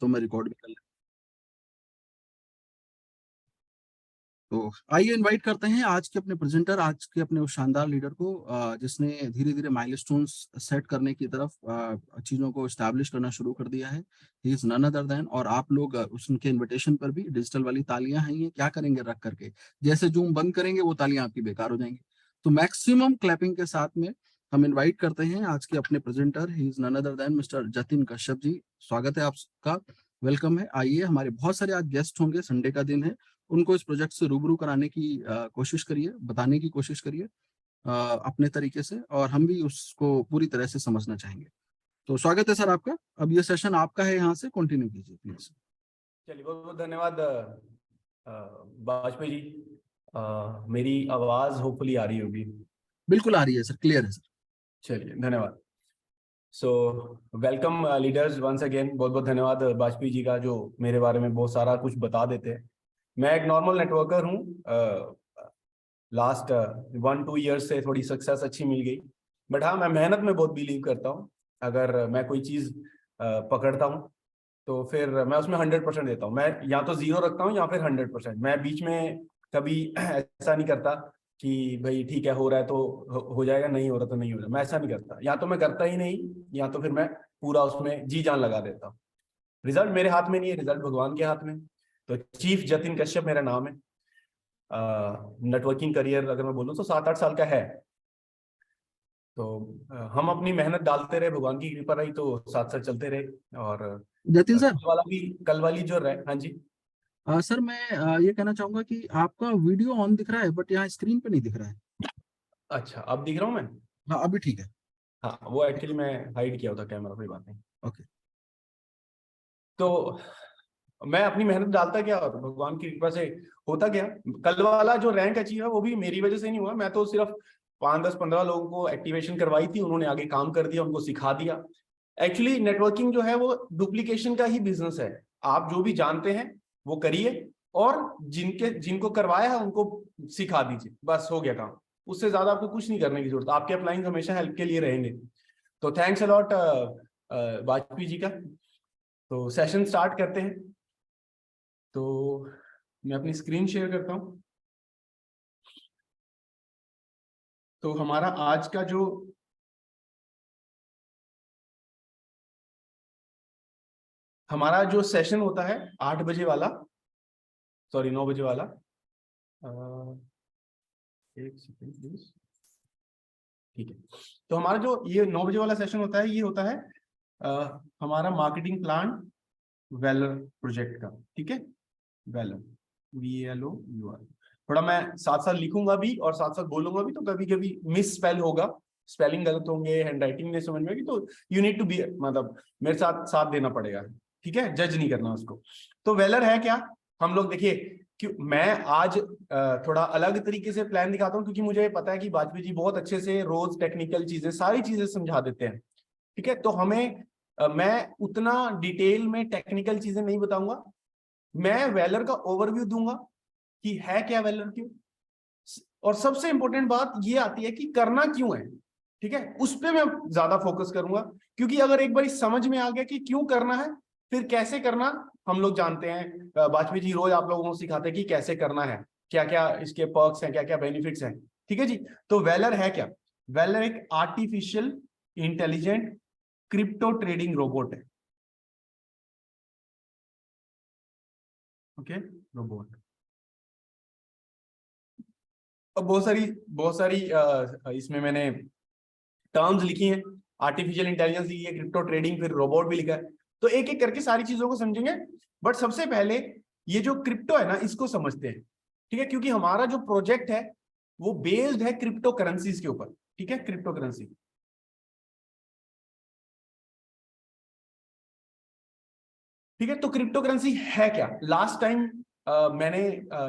तो मैं रिकॉर्ड भी कर लेता। तो आइए इनवाइट करते हैं आज के अपने प्रेजेंटर, आज के अपने उस शानदार लीडर को, जिसने धीरे-धीरे माइलस्टोन्स सेट करने की तरफ चीज़ों को एस्टैब्लिश करना शुरू कर दिया है। He is none other than, और आप लोग उनके इन्विटेशन पर भी डिजिटल वाली तालियाँ हैं, ये क्या करेंगे रख करके? जैसे ज़ूम बंद करेंगे वो तालियाँ आपकी बेकार हो जाएँगी। तो मैक्सिमम क्लैपिंग के साथ में हम इनवाइट करते हैं आज के अपने presenter, he is none other than mister Jatin Kashyap ji. स्वागत है आपका, वेलकम है। आइए, हमारे बहुत सारे आज गेस्ट होंगे, संडे का दिन है। उनको इस प्रोजेक्ट से रूबरू कराने की कोशिश करिए, बताने की कोशिश करिए अपने तरीके से, और हम भी उसको पूरी तरह से समझना चाहेंगे। तो स्वागत है सर आपका। अब ये सेशन आपका है, यहाँ से कंटिन्यू कीजिए प्लीज। चलिए, बहुत बहुत धन्यवाद वाजपेयी जी। मेरी आवाज होपफुली आ रही होगी। बिल्कुल आ रही है सर, क्लियर है सर। चलिए, धन्यवाद। So welcome leaders once again. बहुत बहुत धन्यवाद वाजपेयी जी का, जो मेरे बारे में बहुत सारा कुछ बता देते हैं। मैं एक नॉर्मल नेटवर्कर हूँ। लास्ट 1-2 ईयर्स से थोड़ी सक्सेस अच्छी मिल गई, बट हाँ, मैं मेहनत में बहुत बिलीव करता हूँ। अगर मैं कोई चीज़ पकड़ता हूँ तो फिर मैं उसमें 100% देता हूँ। मैं या तो 0 रखता हूँ या फिर 100%। मैं बीच में कभी ऐसा नहीं करता कि भाई ठीक है, हो रहा है तो हो जाएगा, नहीं हो रहा तो नहीं हो रहा। मैं ऐसा नहीं करता। या तो मैं करता ही नहीं, या तो फिर मैं पूरा उसमें जी जान लगा देता हूँ। रिजल्ट मेरे हाथ में नहीं है, रिजल्ट भगवान के हाथ में। तो चीफ जतिन कश्यप मेरा नाम है। नेटवर्किंग करियर अगर मैं बोलूँ तो 7-8 साल का है। तो हम अपनी मेहनत डालते रहे, भगवान की कृपा रही तो साथ साथ चलते रहे। और जतिन सर, कल वाली जो रहे, हाँ जी। सर मैं ये कहना चाहूंगा कि आपका वीडियो ऑन दिख रहा है, बट यहाँ स्क्रीन पे नहीं दिख रहा है। अच्छा, अब दिख रहा हूँ मैं? हाँ, अभी ठीक है। हाँ, वो एक्चुअली मैं हाइड किया होता कैमरा, कोई बात नहीं। ओके। तो मैं अपनी मेहनत डालता गया और भगवान की कृपा से होता गया। कल वाला जो रैंक अचीव है वो भी मेरी वजह से नहीं हुआ। मैं तो सिर्फ 5-10-15 लोगों को एक्टिवेशन करवाई थी, उन्होंने आगे काम कर दिया, उनको सिखा दिया। एक्चुअली नेटवर्किंग जो है वो डुप्लीकेशन का ही बिजनेस है। आप जो भी जानते हैं वो करिए, और जिनको करवाया है उनको सिखा दीजिए, बस हो गया काम। उससे ज्यादा आपको कुछ नहीं करने की जरूरत। आपके अपलाइन हमेशा हेल्प के लिए रहेंगे। तो थैंक्स अलॉट वाजपेयी जी का। तो सेशन स्टार्ट करते हैं। तो मैं अपनी स्क्रीन शेयर करता हूं। तो हमारा जो सेशन होता है 8 बजे वाला, सॉरी 9 बजे वाला। एक सेकेंड प्लीज। ठीक है। तो हमारा जो ये 9 बजे वाला सेशन होता है, ये होता है हमारा मार्केटिंग प्लान वेलर प्रोजेक्ट का। ठीक है, वेलर, VALOUR। थोड़ा मैं साथ साथ लिखूंगा भी और साथ साथ बोलूंगा भी, तो कभी कभी मिस स्पेल होगा, स्पेलिंग गलत होंगे, हैंड राइटिंग नहीं समझ में आएगी, तो यू नीड टू बी, मतलब मेरे साथ साथ देना पड़ेगा। ठीक है, जज नहीं करना उसको। तो वेलर है क्या? हम लोग देखिए, क्यों मैं आज थोड़ा अलग तरीके से प्लान दिखाता हूँ, क्योंकि मुझे पता है कि वाजपेयी जी बहुत अच्छे से रोज टेक्निकल चीजें, सारी चीजें समझा देते हैं। ठीक है, तो हमें मैं उतना डिटेल में टेक्निकल चीजें नहीं बताऊंगा। मैं वेलर का ओवरव्यू दूंगा कि है क्या वेलर, क्यों, और सबसे इंपॉर्टेंट बात ये आती है कि करना क्यों है। ठीक है, उस पर मैं ज्यादा फोकस करूंगा, क्योंकि अगर एक बार समझ में आ गया कि क्यों करना है, फिर कैसे करना हम लोग जानते हैं। वाजपेयी जी रोज आप लोगों को सिखाते हैं कि कैसे करना है, क्या क्या इसके पर्क्स हैं, क्या क्या बेनिफिट्स हैं। ठीक है जी। तो वेलर है क्या? वेलर एक artificial intelligent crypto trading robot है। Okay, robot. अब बहुत सारी इसमें मैंने टर्म्स लिखी हैं। आर्टिफिशियल इंटेलिजेंस लिखी है, क्रिप्टो ट्रेडिंग, फिर रोबोट भी लिखा है। तो एक एक करके सारी चीजों को समझेंगे। बट सबसे पहले ये जो क्रिप्टो है ना, इसको समझते हैं। ठीक है, क्योंकि हमारा जो प्रोजेक्ट है वो बेस्ड है क्रिप्टो करेंसीज के ऊपर। ठीक है, क्रिप्टो करेंसी। ठीक है, तो क्रिप्टो करेंसी है क्या? लास्ट टाइम मैंने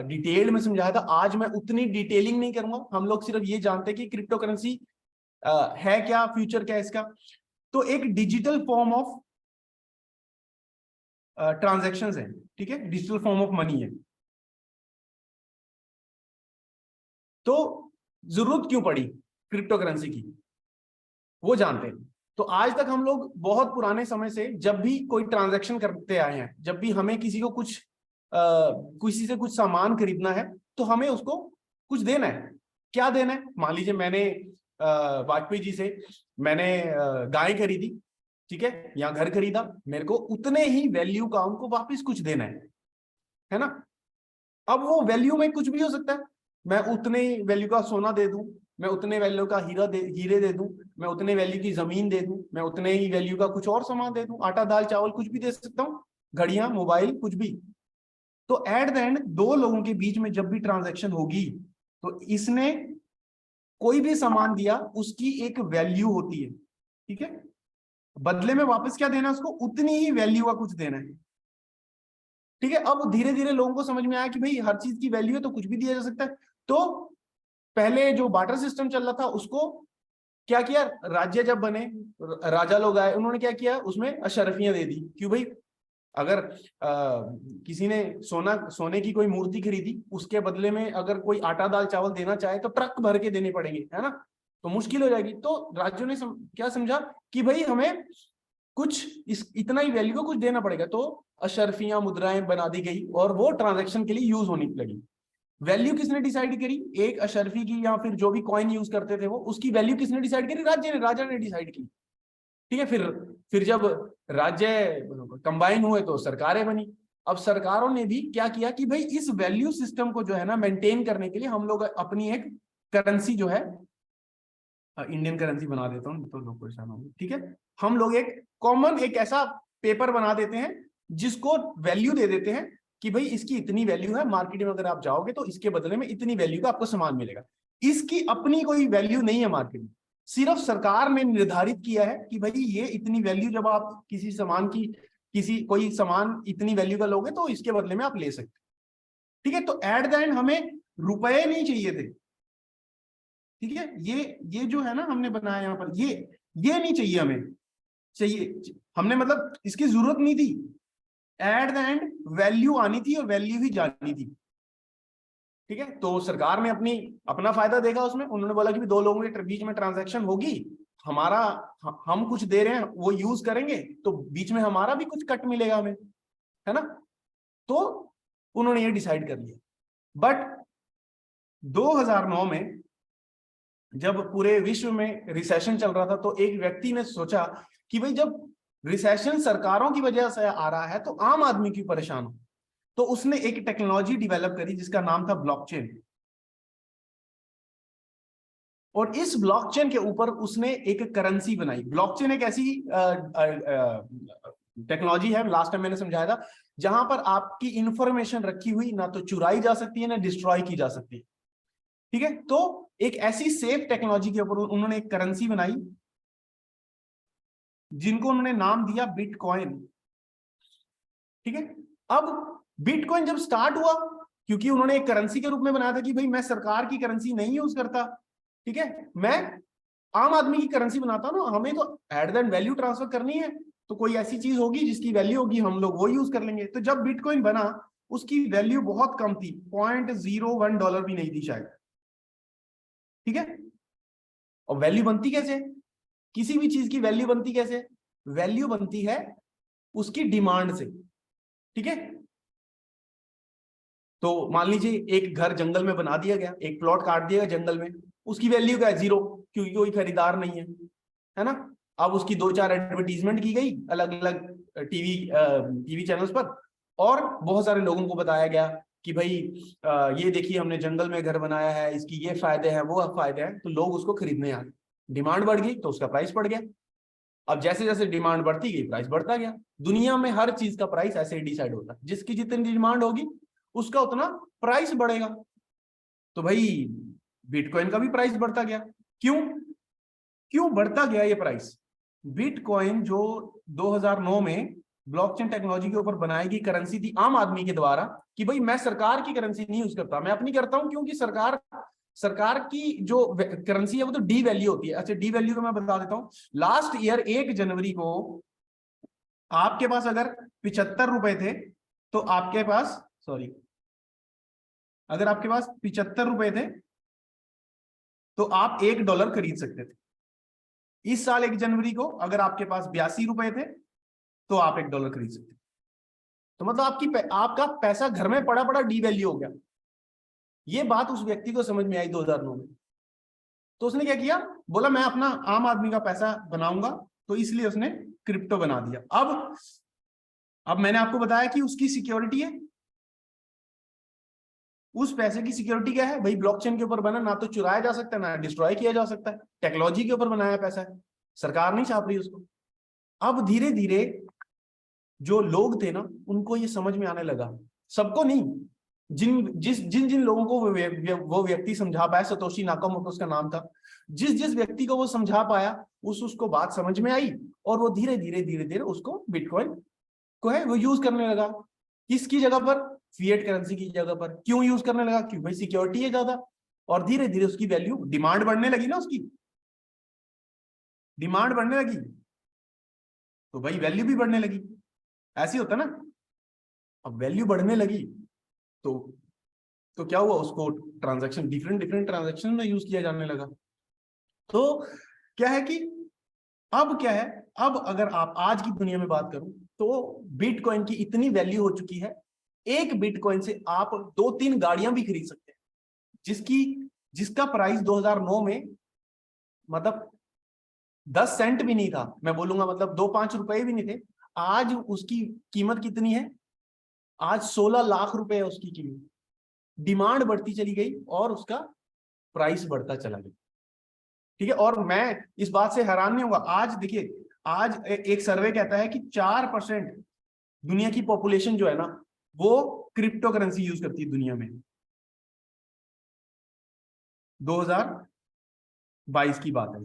डिटेल में समझाया था। आज मैं उतनी डिटेलिंग नहीं करूंगा। हम लोग सिर्फ ये जानते हैं कि क्रिप्टो करेंसी है क्या, फ्यूचर क्या है इसका। तो एक डिजिटल फॉर्म ऑफ ट्रांजैक्शंस है। ठीक है, डिजिटल फॉर्म ऑफ मनी है। तो जरूरत क्यों पड़ी क्रिप्टो करेंसी की, वो जानते हैं। तो आज तक हम लोग बहुत पुराने समय से जब भी कोई ट्रांजैक्शन करते आए हैं, जब भी हमें किसी को किसी से कुछ सामान खरीदना है तो हमें उसको कुछ देना है। क्या देना है? मान लीजिए मैंने वाजपेयी जी से मैंने गाय खरीदी, ठीक है, या घर खरीदा, मेरे को उतने ही वैल्यू का उनको वापस कुछ देना है ना। अब वो वैल्यू में कुछ भी हो सकता है, मैं उतने वैल्यू का सोना दे दूं, मैं उतने वैल्यू का हीरे दे दूं, मैं उतने वैल्यू की जमीन दे दूं, मैं उतने ही वैल्यू का कुछ और सामान दे दूं, आटा दाल चावल कुछ भी दे सकता हूं, घड़ियां मोबाइल कुछ भी। तो एट द एंड दो लोगों के बीच में जब भी ट्रांजैक्शन होगी तो इसने कोई भी सामान दिया उसकी एक वैल्यू होती है, ठीक है, बदले में वापस क्या देना है उसको, उतनी ही वैल्यू का कुछ देना है, ठीक है। अब धीरे धीरे लोगों को समझ में आया कि भाई हर चीज की वैल्यू है तो कुछ भी दिया जा सकता है। तो पहले जो बार्टर सिस्टम चल रहा था उसको क्या किया, राज्य जब बने, राजा लोग आए, उन्होंने क्या किया, उसमें अशरफियां दे दी। क्यों भाई, अगर किसी ने सोने की कोई मूर्ति खरीदी, उसके बदले में अगर कोई आटा दाल चावल देना चाहे तो ट्रक भर के देने पड़ेंगे, है ना, तो मुश्किल हो जाएगी। तो राज्यों ने क्या समझा कि भाई हमें कुछ इतना ही वैल्यू का कुछ देना पड़ेगा, तो अशरफियां मुद्राएं बना दी गई और वो ट्रांजैक्शन के लिए यूज होने लगी। वैल्यू किसने डिसाइड करी, एक अशरफी की या फिर जो भी कॉइन यूज करते थे वो, उसकी वैल्यू किसने डिसाइड करी, राजा ने डिसाइड की, ठीक है। फिर जब राज्य कंबाइन हुए तो सरकारें बनी। अब सरकारों ने भी क्या किया कि भाई इस वैल्यू सिस्टम को जो है ना मेंटेन करने के लिए हम लोग अपनी एक करेंसी जो है, इंडियन करेंसी बना देता हूँ तो लोग परेशान होंगे, ठीक है, हम लोग एक कॉमन एक ऐसा पेपर बना देते हैं जिसको वैल्यू दे देते हैं कि भाई इसकी इतनी वैल्यू है, मार्केट में अगर आप जाओगे तो इसके बदले में इतनी वैल्यू का आपको सामान मिलेगा। इसकी अपनी कोई वैल्यू नहीं है मार्केट में, सिर्फ सरकार ने निर्धारित किया है कि भाई ये इतनी वैल्यू, जब आप किसी सामान की कोई सामान इतनी वैल्यू का लोगे तो इसके बदले में आप ले सकते, ठीक है। तो एट द एंड हमें रुपए नहीं चाहिए थे, ठीक है, ये जो है ना हमने बनाया यहाँ पर, ये नहीं चाहिए हमें, चाहिए हमने मतलब इसकी जरूरत नहीं थी, एट द एंड वैल्यू आनी थी और वैल्यू ही जानी थी, ठीक है। तो सरकार ने अपना फायदा देखा उसमें, उन्होंने बोला कि दो लोगों के बीच में ट्रांजैक्शन होगी, हमारा हम कुछ दे रहे हैं वो यूज करेंगे तो बीच में हमारा भी कुछ कट मिलेगा हमें, है ना। तो उन्होंने ये डिसाइड कर लिया। बट 2009 में जब पूरे विश्व में रिसेशन चल रहा था तो एक व्यक्ति ने सोचा कि भाई जब रिसेशन सरकारों की वजह से आ रहा है तो आम आदमी क्यों परेशान हो। तो उसने एक टेक्नोलॉजी डेवलप करी जिसका नाम था ब्लॉकचेन, और इस ब्लॉकचेन के ऊपर उसने एक करेंसी बनाई। ब्लॉकचेन एक ऐसी टेक्नोलॉजी है, लास्ट टाइम मैंने समझाया था, जहां पर आपकी इंफॉर्मेशन रखी हुई ना तो चुराई जा सकती है ना डिस्ट्रॉय की जा सकती है, ठीक है। तो एक ऐसी सेफ टेक्नोलॉजी के ऊपर उन्होंने एक करेंसी बनाई जिनको उन्होंने नाम दिया बिटकॉइन, ठीक है। अब बिटकॉइन जब स्टार्ट हुआ, क्योंकि उन्होंने एक करेंसी के रूप में बनाया था कि भाई मैं सरकार की करेंसी नहीं यूज करता, ठीक है, मैं आम आदमी की करेंसी बनाता हूं ना, हमें तो at the end value transfer करनी है, तो कोई ऐसी चीज होगी जिसकी वैल्यू होगी हम लोग वो यूज कर लेंगे। तो जब बिटकॉइन बना उसकी वैल्यू बहुत कम थी, $0.01 भी नहीं थी शायद, ठीक है। और वैल्यू बनती कैसे, किसी भी चीज की वैल्यू बनती कैसे, वैल्यू बनती है उसकी डिमांड से, ठीक है। तो मान लीजिए एक घर जंगल में बना दिया गया, एक प्लॉट काट दिया गया जंगल में, उसकी वैल्यू क्या है, 0, क्योंकि कोई खरीदार नहीं है ना। अब उसकी 2-4 एडवर्टीजमेंट की गई अलग अलग टीवी चैनल्स पर, और बहुत सारे लोगों को बताया गया कि भाई ये देखिए हमने जंगल में घर बनाया है, इसकी ये फायदे हैं वो फायदे हैं, तो लोग उसको खरीदने आ गए, डिमांड बढ़ गई तो उसका प्राइस बढ़ गया। अब जैसे जैसे डिमांड बढ़ती गई प्राइस बढ़ता गया। दुनिया में हर चीज का प्राइस ऐसे ही डिसाइड होता है, जिसकी जितनी डिमांड होगी उसका उतना प्राइस बढ़ेगा। तो भाई बिटकॉइन का भी प्राइस बढ़ता गया। क्यों क्यों बढ़ता गया ये प्राइस, बिटकॉइन जो 2009 में ब्लॉकचेन टेक्नोलॉजी के ऊपर बनाई गई करेंसी थी आम आदमी के द्वारा, कि भाई मैं सरकार की करेंसी नहीं यूज करता, मैं अपनी करता हूं, क्योंकि सरकार की जो करेंसी है वो तो डी वैल्यू होती है। अच्छा, डी वैल्यू तो मैं बता देता हूं, लास्ट ईयर 1 जनवरी को आपके पास अगर 75 रुपए थे तो आपके पास, सॉरी, अगर आपके पास 75 रुपए थे तो आप $1 खरीद सकते थे, इस साल 1 जनवरी को अगर आपके पास 82 रुपए थे तो आप $1 खरीद सकते। तो मतलब आपका पैसा घर में पड़ा पड़ा डीवैल्यू हो गया। ये बात उस व्यक्ति को समझ में आई 2009 में। तो उसने क्या किया, बोला मैं अपना आम आदमी का पैसा बनाऊंगा, तो इसलिए उसने क्रिप्टो बना दिया। अब मैंने आपको बताया कि उसकी सिक्योरिटी है, उस पैसे की सिक्योरिटी क्या है भाई, ब्लॉकचेन के ऊपर बना, ना तो चुराया जा सकता है ना डिस्ट्रॉय किया जा सकता है, टेक्नोलॉजी के ऊपर बनाया पैसा है, सरकार नहीं छाप रही उसको। अब धीरे धीरे जो लोग थे ना उनको ये समझ में आने लगा, सबको नहीं, जिन जिन लोगों को वो व्यक्ति समझा पाया, सतोशी नाकामोटो उसका नाम था, जिस व्यक्ति को वो समझा पाया उसको बात समझ में आई, और वो धीरे धीरे उसको बिटकॉइन को है वो यूज करने लगा। किसकी जगह पर, फिएट करेंसी की जगह पर। क्यों यूज करने लगा, क्योंकि भाई सिक्योरिटी है ज्यादा, और धीरे धीरे उसकी वैल्यू, डिमांड बढ़ने लगी ना, उसकी डिमांड बढ़ने लगी तो भाई वैल्यू भी बढ़ने लगी। ऐसे होता ना, अब वैल्यू बढ़ने लगी तो क्या हुआ, उसको ट्रांजैक्शन डिफरेंट ट्रांजैक्शन में यूज किया जाने लगा। तो क्या है कि अब क्या है, अब अगर आप आज की दुनिया में बात करूं तो बिटकॉइन की इतनी वैल्यू हो चुकी है, एक बिटकॉइन से आप 2-3 गाड़ियां भी खरीद सकते हैं, जिसका प्राइस 2009 में मतलब 10 सेंट भी नहीं था, मैं बोलूंगा मतलब 2-5 रुपए भी नहीं थे। आज उसकी कीमत कितनी है, आज 16 लाख रुपए है उसकी कीमत। डिमांड बढ़ती चली गई और उसका प्राइस बढ़ता चला गया। ठीक है, और मैं इस बात से हैरान नहीं होगा, आज देखिए, आज एक सर्वे कहता है कि 4% दुनिया की पॉपुलेशन जो है ना वो क्रिप्टो करेंसी यूज करती है दुनिया में। 2022 की बात है,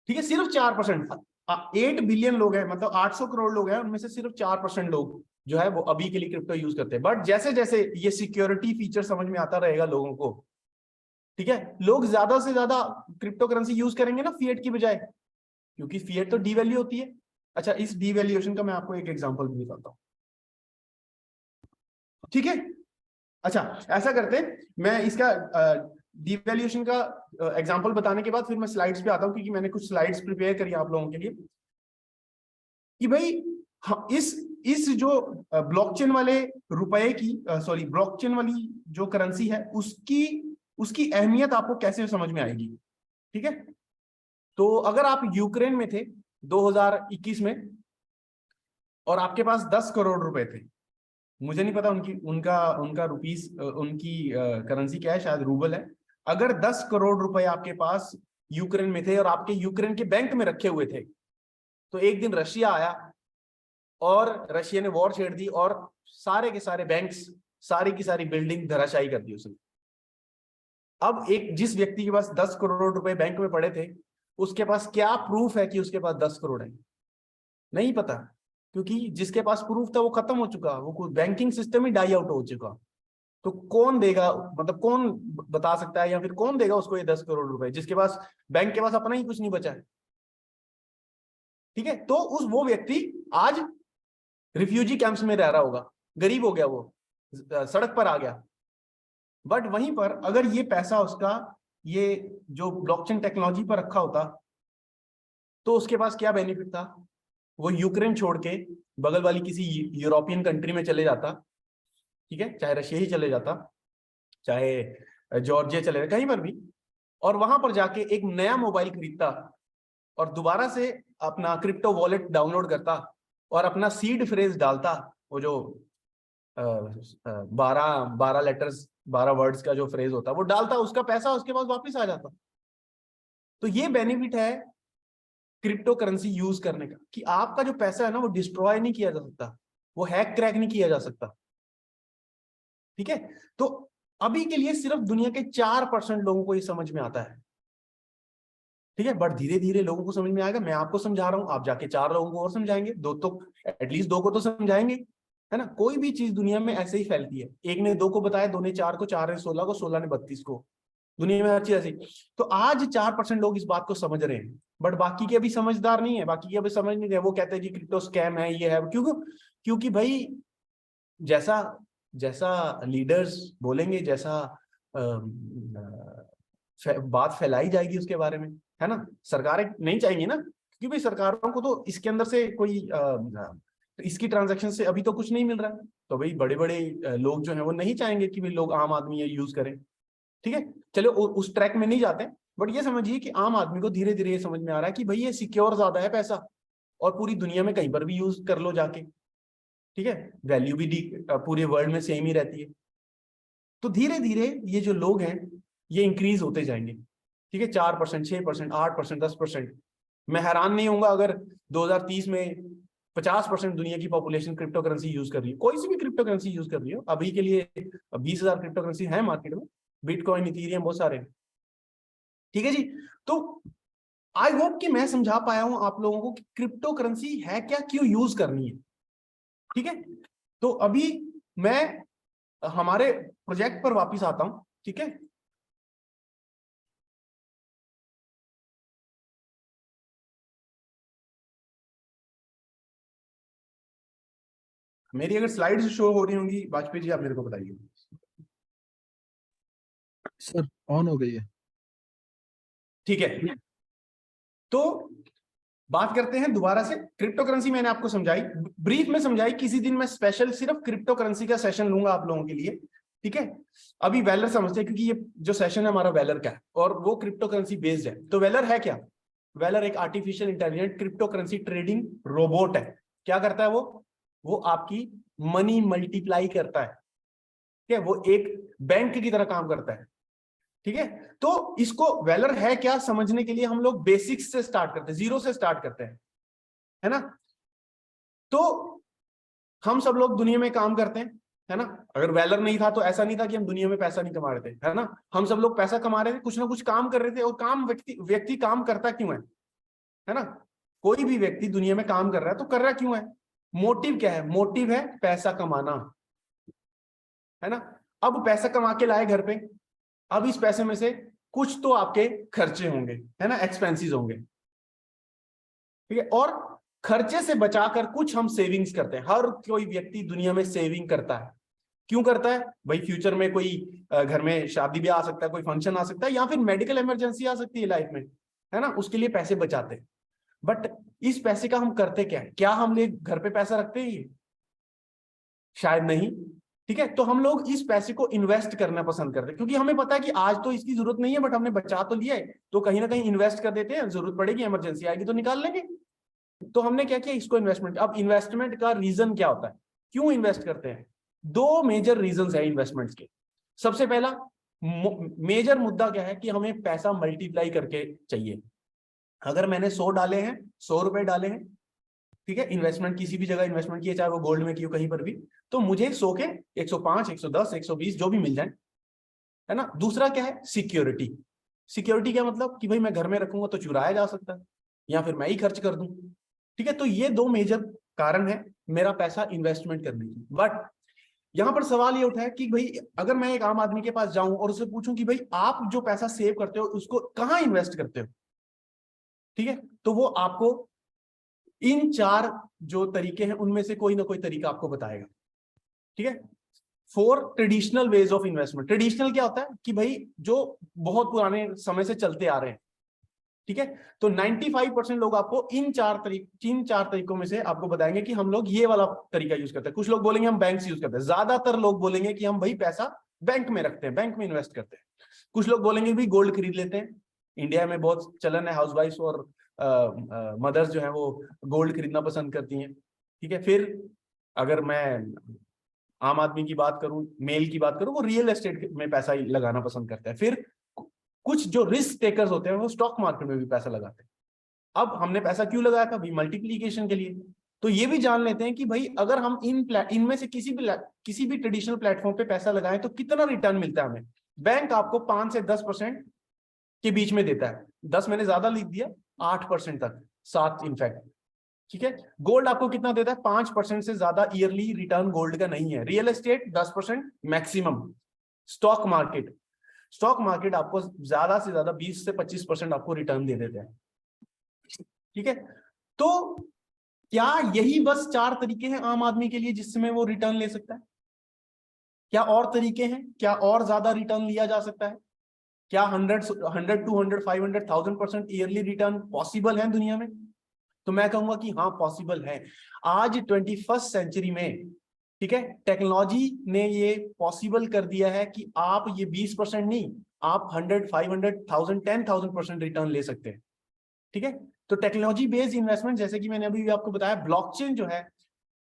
ठीक है, सिर्फ 4%। 8 बिलियन लोग हैं, मतलब 800 करोड़ लोग हैं, उनमें से सिर्फ 4% लोग जो है वो अभी के लिए क्रिप्टो यूज करते हैं। बट जैसे जैसे ये सिक्योरिटी फीचर समझ में आता रहेगा लोगों को, ठीक है, लोग ज्यादा से ज्यादा क्रिप्टो करेंसी यूज करेंगे ना फिएट की बजाय, क्योंकि फिएट तो डीवैल्यू होती है। अच्छा, इस डीवैल्यूएशन का मैं आपको एक एग्जांपल भी बताता हूं, ठीक है। अच्छा, ऐसा करते हैं, मैं इसका डीवैल्यूएशन का एग्जांपल बताने के बाद फिर मैं स्लाइड्स पे आता हूं, क्योंकि मैंने कुछ स्लाइड्स प्रिपेयर करी आप लोगों के लिए कि भाई इस जो ब्लॉकचेन वाले रुपए की, सॉरी, ब्लॉकचेन वाली जो करेंसी है उसकी अहमियत आपको कैसे समझ में आएगी, ठीक है। तो अगर आप यूक्रेन में थे 2021 में और आपके पास 10 करोड़ रुपए थे, मुझे नहीं पता उनका रुपीस, उनकी करेंसी क्या है, शायद रूबल है। अगर 10 करोड़ रुपए आपके पास यूक्रेन में थे और आपके यूक्रेन के बैंक में रखे हुए थे, तो एक दिन रशिया आया और रशिया ने वॉर छेड़ दी और सारे के सारे बैंक्स, सारी की सारी बिल्डिंग धराशायी कर दी उसने। अब एक जिस व्यक्ति के पास 10 करोड़ रुपए बैंक में पड़े थे, उसके पास क्या प्रूफ है कि उसके पास 10 करोड़ है, नहीं पता, क्योंकि जिसके पास प्रूफ था वो खत्म हो चुका, वो बैंकिंग सिस्टम ही डाई आउट हो चुका। तो कौन देगा, मतलब कौन बता सकता है, या फिर कौन देगा उसको ये 10 करोड़ रुपए, जिसके पास बैंक के पास अपना ही कुछ नहीं बचा है, ठीक है। तो वो व्यक्ति आज रिफ्यूजी कैंप्स में रह रहा होगा, गरीब हो गया, वो सड़क पर आ गया। बट वहीं पर अगर ये पैसा उसका ये जो ब्लॉकचेन टेक्नोलॉजी पर रखा होता तो उसके पास क्या बेनिफिट था, वो यूक्रेन छोड़ के बगल वाली किसी यूरोपियन कंट्री में चले जाता, ठीक है, चाहे रशिया ही चले जाता, चाहे जॉर्जिया चले जाता, कहीं पर भी, और वहां पर जाके एक नया मोबाइल खरीदता और दोबारा से अपना क्रिप्टो वॉलेट डाउनलोड करता और अपना सीड फ्रेज डालता, वो जो 12 लेटर्स 12 वर्ड्स का जो फ्रेज होता वो डालता, उसका पैसा उसके पास वापस आ जाता। तो ये बेनिफिट है क्रिप्टो करेंसी यूज करने का, कि आपका जो पैसा है ना वो डिस्ट्रॉय नहीं किया जा सकता, वो हैक क्रैक नहीं किया जा सकता, ठीक है। तो अभी के लिए सिर्फ दुनिया के 4% लोगों को ये समझ में आता है, ठीक है, बट धीरे धीरे लोगों को समझ में आएगा। मैं आपको समझा रहा हूं, आप जाके 4 लोगों को और समझाएंगे, दो तो एटलीस्ट 2 को तो समझाएंगे, है ना। कोई भी चीज दुनिया में ऐसे ही फैलती है, एक ने 2 को बताया, 2 ने 4 को, 4 ने 16 को, 16 ने 32 को, दुनिया में हर चीज ऐसी। तो आज 4% लोग इस बात को समझ रहे हैं, बट बाकी के अभी समझदार नहीं है, बाकी के अभी समझ नहीं रहे, वो कहते हैं जी क्रिप्टो स्कैम है, ये है, क्योंकि भाई जैसा जैसा लीडर्स बोलेंगे, जैसा बात फैलाई जाएगी उसके बारे में, है ना, सरकारें नहीं चाहेंगी ना, क्योंकि भाई सरकारों को तो इसके अंदर से कोई इसकी ट्रांजैक्शन से अभी तो कुछ नहीं मिल रहा है, तो भाई बड़े बड़े लोग जो है वो नहीं चाहेंगे कि भाई लोग, आम आदमी ये यूज करें। ठीक है, चलो उस ट्रैक में नहीं जाते, बट ये समझिए कि आम आदमी को धीरे धीरे ये समझ में आ रहा है कि भाई ये सिक्योर ज्यादा है पैसा, और पूरी दुनिया में कहीं पर भी यूज कर लो जाके। ठीक है, वैल्यू भी पूरे वर्ल्ड में सेम ही रहती है। तो धीरे धीरे ये जो लोग हैं ये इंक्रीज होते जाएंगे। ठीक है, 4%, 6%, 8%, 10%। मैं हैरान नहीं होऊंगा अगर 2030 में 50% दुनिया की पॉपुलेशन क्रिप्टो करेंसी यूज कर रही है, कोई सी भी क्रिप्टो करेंसी यूज कर रही हो। अभी के लिए 20,000 क्रिप्टो करेंसी है मार्केट में, बिटकॉइन, इथेरियम, बहुत सारे। ठीक है जी, तो आई होप कि मैं समझा पाया हूं आप लोगों को कि क्रिप्टो करेंसी है क्या, क्यों यूज करनी है। ठीक है, तो अभी मैं हमारे प्रोजेक्ट पर वापस आता हूं। ठीक है, मेरी अगर स्लाइड्स शो हो रही होंगी वाजपेयी जी, आप मेरे को बताइए। सर ऑन हो गई है। ठीक है, तो बात करते हैं दोबारा से। क्रिप्टो करेंसी मैंने आपको समझाई, ब्रीफ में समझाई। किसी दिन मैं स्पेशल सिर्फ क्रिप्टो करेंसी का सेशन लूंगा आप लोगों के लिए। ठीक है, अभी वेलर समझते हैं, क्योंकि ये जो सेशन है हमारा वेलर का है और वो क्रिप्टो करेंसी बेस्ड है। तो वेलर है क्या? वेलर एक artificial intelligent crypto currency trading robot है। क्या करता है वो आपकी मनी मल्टीप्लाई करता है। ठीक है, वो एक बैंक की तरह काम करता है। ठीक है, तो इसको वेलर है क्या समझने के लिए हम लोग बेसिक्स से स्टार्ट करते हैं, जीरो से स्टार्ट करते हैं, है ना। तो हम सब लोग दुनिया में काम करते हैं, है ना। अगर वेलर नहीं था तो ऐसा नहीं था कि हम दुनिया में पैसा नहीं कमा रहे थे, है ना। हम सब लोग पैसा कमा रहे थे, कुछ ना कुछ काम कर रहे थे। और काम व्यक्ति काम करता क्यों है ना। कोई भी व्यक्ति दुनिया में काम कर रहा है तो कर रहा क्यों है? मोटिव क्या है? मोटिव है पैसा कमाना, है ना। अब पैसा कमा के लाए घर पे, अब इस पैसे में से कुछ तो आपके खर्चे होंगे, है ना, एक्सपेंसेस होंगे। ठीक है, और खर्चे से बचाकर कुछ हम सेविंग्स करते हैं। हर कोई व्यक्ति दुनिया में सेविंग करता है। क्यों करता है भाई? फ्यूचर में कोई घर में शादी ब्याह आ सकता है, कोई फंक्शन आ सकता है, या फिर मेडिकल इमरजेंसी आ सकती है लाइफ में, है ना। उसके लिए पैसे बचाते हैं। बट इस पैसे का हम करते क्या है? क्या हम लोग घर पे पैसा रखते हैं? शायद नहीं। ठीक है, तो हम लोग इस पैसे को इन्वेस्ट करना पसंद करते हैं, क्योंकि हमें पता है कि आज तो इसकी जरूरत नहीं है, बट हमने बचा तो लिया है, तो कहीं ना कहीं इन्वेस्ट कर देते हैं। जरूरत पड़ेगी, इमरजेंसी आएगी तो निकाल लेंगे। तो हमने क्या किया, इसको इन्वेस्टमेंट। अब इन्वेस्टमेंट का रीजन क्या होता है, क्यों इन्वेस्ट करते हैं? दो मेजर रीजन है इन्वेस्टमेंट्स के। सबसे पहला मेजर मुद्दा क्या है कि हमें पैसा मल्टीप्लाई करके चाहिए। अगर मैंने 100 डाले हैं, 100 रुपए डाले हैं, ठीक है, इन्वेस्टमेंट किसी भी जगह इन्वेस्टमेंट किया, चाहे वो गोल्ड में किया, कहीं पर भी, तो मुझे 100 के 105, 110, 120 जो भी मिल जाए, है ना। दूसरा क्या है? सिक्योरिटी। सिक्योरिटी क्या मतलब कि भाई मैं घर में रखूंगा तो चुराया जा सकता है, या फिर मैं ही खर्च कर दूं। ठीक है, तो ये दो मेजर कारण है मेरा पैसा इन्वेस्टमेंट करने की। बट यहां पर सवाल ये उठा है कि भाई अगर मैं एक आम आदमी के पास जाऊं और उससे पूछूं कि भाई आप जो पैसा सेव करते हो उसको कहां इन्वेस्ट करते हो, ठीक है, तो वो आपको इन चार जो तरीके हैं उनमें से कोई ना कोई तरीका आपको बताएगा। ठीक है, 4 traditional ways of investment. Traditional क्या होता है कि भाई जो बहुत पुराने समय से चलते आ रहे हैं। ठीक है, तो 95% लोग आपको इन चार तरीकों में से आपको बताएंगे कि हम लोग ये वाला तरीका यूज करते हैं। कुछ लोग बोलेंगे हम बैंक से यूज करते हैं, ज्यादातर लोग बोलेंगे कि हम भाई पैसा बैंक में रखते हैं, बैंक में इन्वेस्ट करते हैं। कुछ लोग बोलेंगे भी गोल्ड खरीद लेते हैं। इंडिया में बहुत चलन है, हाउसवाइफ और मदर्स जो है वो गोल्ड खरीदना पसंद करती हैं। ठीक है, फिर अगर मैं आम आदमी की बात करूं, मेल की बात करूं, वो रियल एस्टेट में पैसा लगाना पसंद करता है। फिर कुछ जो रिस्क टेकर्स होते हैं वो स्टॉक मार्केट में भी पैसा लगाते हैं। अब हमने पैसा क्यों लगाया था भाई? मल्टीप्लीकेशन के लिए। तो ये भी जान लेते हैं कि भाई अगर हम इनमें से किसी भी ट्रेडिशनल प्लेटफॉर्म पे पैसा लगाएं तो कितना रिटर्न मिलता है हमें। बैंक आपको 5 से 10% के बीच में देता है। 10 मैंने ज्यादा लिख दिया, 8% तक, 7 इनफैक्ट। ठीक है, गोल्ड आपको कितना देता है? 5% से ज्यादा ईयरली रिटर्न गोल्ड का नहीं है। Real estate 10% maximum. Stock market आपको ज्यादा से ज्यादा 20 से 25% आपको रिटर्न दे देते हैं। ठीक है, तो क्या यही बस 4 तरीके हैं आम आदमी के लिए जिसमें वो रिटर्न ले सकता है? क्या और तरीके हैं? क्या और ज्यादा रिटर्न लिया जा सकता है? क्या 100 200 500 1000% ईयरली रिटर्न पॉसिबल है दुनिया में? तो मैं कहूंगा कि हाँ पॉसिबल है। आज 21st सेंचुरी में, ठीक है, टेक्नोलॉजी ने ये पॉसिबल कर दिया है कि आप ये 20% नहीं, आप 100 500 1000 10,000% रिटर्न ले सकते हैं। ठीक है, तो टेक्नोलॉजी बेस्ड इन्वेस्टमेंट, जैसे कि मैंने अभी भी आपको बताया, ब्लॉकचेन जो है,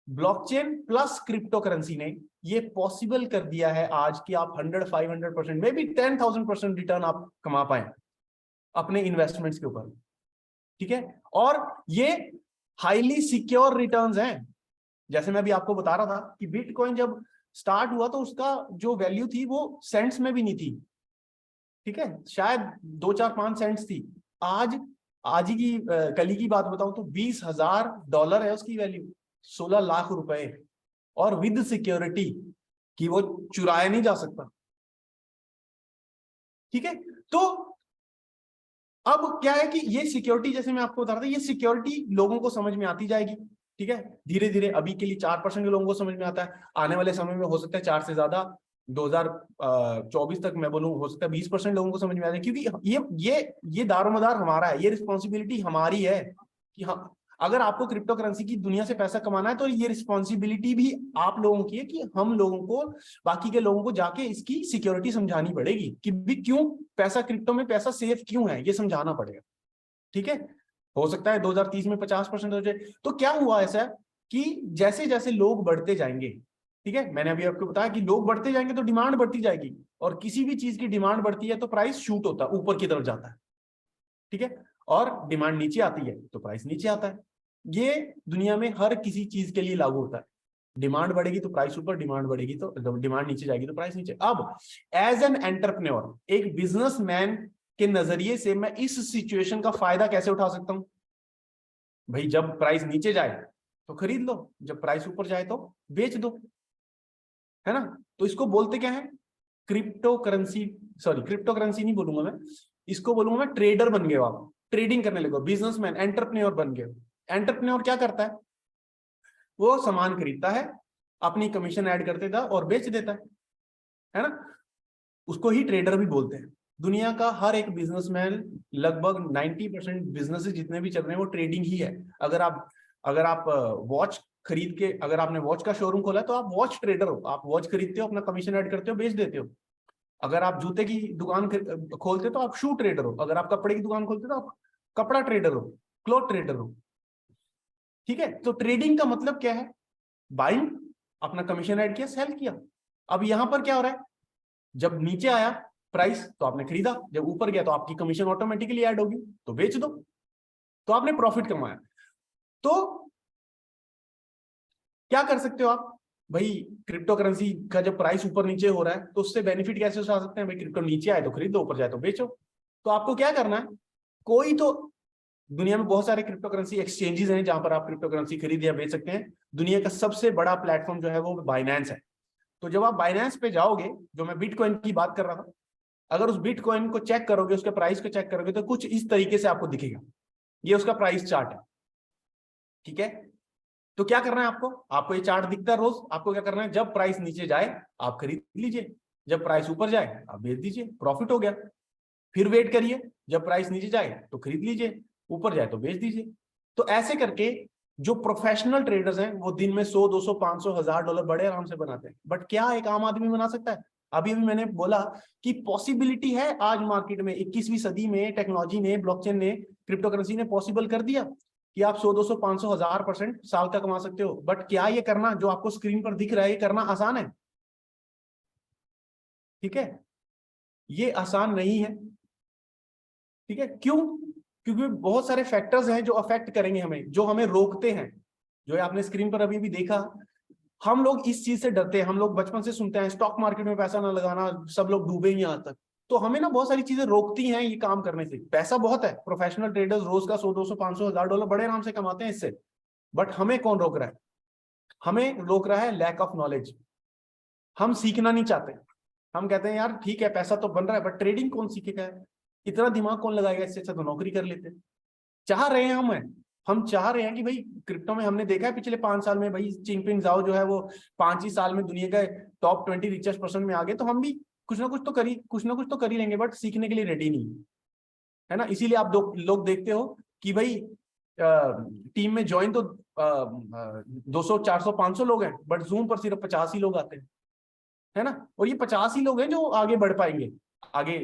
ब्लॉकचेन प्लस क्रिप्टो करेंसी ने ये पॉसिबल कर दिया है आज कि आप 100 500% में भी 10,000% रिटर्न आप कमा पाए अपने इन्वेस्टमेंट्स के ऊपर। ठीक है, और ये हाईली सिक्योर रिटर्न्स हैं। जैसे मैं अभी आपको बता रहा था कि बिटकॉइन जब स्टार्ट हुआ तो उसका जो वैल्यू थी वो सेंट्स में भी नहीं थी। ठीक है, शायद 2 4 5 सेंट्स थी। आज ही की कल ही की बात बताऊं तो $20,000 है उसकी वैल्यू, 16 लाख रुपए, और विद सिक्योरिटी कि वो चुराया नहीं जा सकता। ठीक है, तो अब क्या है कि ये सिक्योरिटी, जैसे मैं आपको बता रहा था, ये सिक्योरिटी लोगों को समझ में आती जाएगी। ठीक है, धीरे धीरे, अभी के लिए 4% के लोगों को समझ में आता है, आने वाले समय में हो सकता है 4 से ज्यादा, 2024 तक मैं बोलूं हो सकता है 20% लोगों को समझ में आ जाए, क्योंकि ये दारोमदार हमारा है, ये रिस्पॉन्सिबिलिटी हमारी है कि हम, अगर आपको क्रिप्टो करेंसी की दुनिया से पैसा कमाना है तो ये रिस्पॉन्सिबिलिटी भी आप लोगों की है कि हम लोगों को, बाकी के लोगों को जाके इसकी सिक्योरिटी समझानी पड़ेगी कि भी क्यों पैसा, क्रिप्टो में पैसा सेफ क्यों है, ये समझाना पड़ेगा। ठीक है, हो सकता है 2030 में 50% हो जाए। तो क्या हुआ ऐसा कि जैसे जैसे लोग बढ़ते जाएंगे, ठीक है, मैंने अभी आपको बताया कि लोग बढ़ते जाएंगे तो डिमांड बढ़ती जाएगी, और किसी भी चीज की डिमांड बढ़ती है तो प्राइस शूट होता है, ऊपर की तरफ जाता है। ठीक है, और डिमांड नीचे आती है तो प्राइस नीचे आता है। ये दुनिया में हर किसी चीज के लिए लागू होता है। डिमांड बढ़ेगी तो प्राइस ऊपर, डिमांड बढ़ेगी तो, डिमांड नीचे जाएगी तो प्राइस नीचे। अब एज एन एंटरप्रेन्योर, एक बिजनेसमैन के नजरिए से मैं इस सिचुएशन का फायदा कैसे उठा सकता हूं? भाई जब प्राइस नीचे जाए तो खरीद लो, जब प्राइस ऊपर जाए तो बेच दो, है ना? तो इसको बोलते क्या है? Crypto currency, sorry crypto currency नहीं बोलूंगा मैं, इसको बोलूंगा मैं ट्रेडर बन गए हो आप, ट्रेडिंग करने लगे, बिजनेसमैन, एंटरप्रेन्योर बन गए। एंटरप्रेन्योर क्या करता है? वो सामान खरीदता है, अपनी कमीशन ऐड कर देता है और बेच देता है ना? उसको ही ट्रेडर भी बोलते हैं। दुनिया का हर एक बिजनेसमैन, लगभग 90% बिजनेसेस जितने भी चल रहे हैं वो ट्रेडिंग ही है। अगर आप वॉच खरीद के, अगर आपने वॉच का शोरूम खोला है तो आप वॉच ट्रेडर हो, आप वॉच खरीदते हो, अपना कमीशन ऐड करते हो, बेच देते हो। अगर आप जूते की दुकान खोलते हो तो आप शू ट्रेडर हो, अगर आप कपड़े की दुकान खोलते हो तो आप कपड़ा ट्रेडर हो, क्लॉथ ट्रेडर हो। ठीक है, तो ट्रेडिंग का मतलब क्या है? बाइंग, अपना कमीशन ऐड किया, सेल किया। अब यहां पर क्या हो रहा है? जब नीचे आया प्राइस तो आपने खरीदा, जब ऊपर गया तो आपकी कमीशन ऑटोमेटिकली ऐड होगी, तो बेच दो, तो आपने प्रॉफिट कमाया। तो क्या कर सकते हो आप? भाई क्रिप्टो करेंसी का जब प्राइस ऊपर नीचे हो रहा है तो उससे बेनिफिट कैसे उठा सकते हैं? भाई क्रिप्टो नीचे आए तो खरीदो, ऊपर जाए तो बेचो। तो आपको क्या करना है? कोई तो, दुनिया में बहुत सारे क्रिप्टो करेंसी एक्सचेंजेस हैं जहां पर आप क्रिप्टो करेंसी खरीद या बेच सकते हैं। दुनिया का सबसे बड़ा प्लेटफॉर्म जो है वो बाइनेंस है। तो जब आप बाइनेंस पे जाओगे, जो मैं बिटकॉइन की बात कर रहा था, अगर उस बिटकॉइन को चेक करोगे, उसके प्राइस को चेक करोगे तो कुछ इस तरीके से आपको दिखेगा। ये उसका प्राइस चार्ट है। ठीक है, तो क्या करना है आपको? आपको ये चार्ट दिखता है रोज, आपको क्या करना है? जब प्राइस नीचे जाए आप खरीद लीजिए, जब प्राइस ऊपर जाए आप बेच दीजिए, प्रॉफिट हो गया। फिर वेट करिए, जब प्राइस नीचे जाए तो खरीद लीजिए, ऊपर जाए तो बेच दीजिए। तो ऐसे करके जो प्रोफेशनल ट्रेडर्स हैं वो दिन में 100 200 500 $1000 बड़े आराम से बनाते हैं। बट क्या एक आम आदमी बना सकता है? अभी अभी मैंने बोला कि पॉसिबिलिटी है आज मार्केट में, 21वीं सदी में टेक्नोलॉजी ने, ब्लॉकचेन ने, क्रिप्टो करेंसी ने पॉसिबल कर दिया कि आप 100 200 500 1000% साल का कमा सकते हो। बट क्या ये करना, जो आपको स्क्रीन पर दिख रहा है, ये करना आसान है? ठीक है, ये आसान नहीं है। ठीक है, क्यों? क्योंकि बहुत सारे फैक्टर्स हैं जो अफेक्ट करेंगे हमें, जो हमें रोकते हैं। जो आपने स्क्रीन पर अभी भी देखा, हम लोग इस चीज से डरते हैं। हम लोग बचपन से सुनते हैं स्टॉक मार्केट में पैसा ना लगाना, सब लोग डूबे ही आज तक। तो हमें ना बहुत सारी चीजें रोकती हैं ये काम करने से। पैसा बहुत है, प्रोफेशनल ट्रेडर्स रोज का 100 200 500 $1000 बड़े आराम से कमाते हैं इससे। बट हमें कौन रोक रहा है? हमें रोक रहा है लैक ऑफ नॉलेज। हम सीखना नहीं चाहते। हम कहते हैं यार ठीक है पैसा तो बन रहा है, बट ट्रेडिंग कौन सीखेगा, इतना दिमाग कौन लगाएगा, इससे अच्छा तो नौकरी कर लेते। चाह रहे हैं हम चाह रहे हैं कि भाई क्रिप्टो में, हमने देखा है पिछले 5 साल में भाई चिंगपिंग जाओ जो है वो 5 ही साल में दुनिया के टॉप 20 रिचेस्ट पर्सन में आ गए। तो हम भी कुछ ना कुछ तो कर ही लेंगे, बट सीखने के लिए रेडी नहीं है ना। इसीलिए आप लोग देखते हो कि भाई टीम में ज्वाइन तो 200 400 500 लोग हैं, बट जूम पर सिर्फ 50 ही लोग आते हैं, है ना। और ये 50 ही लोग हैं जो आगे बढ़ पाएंगे, आगे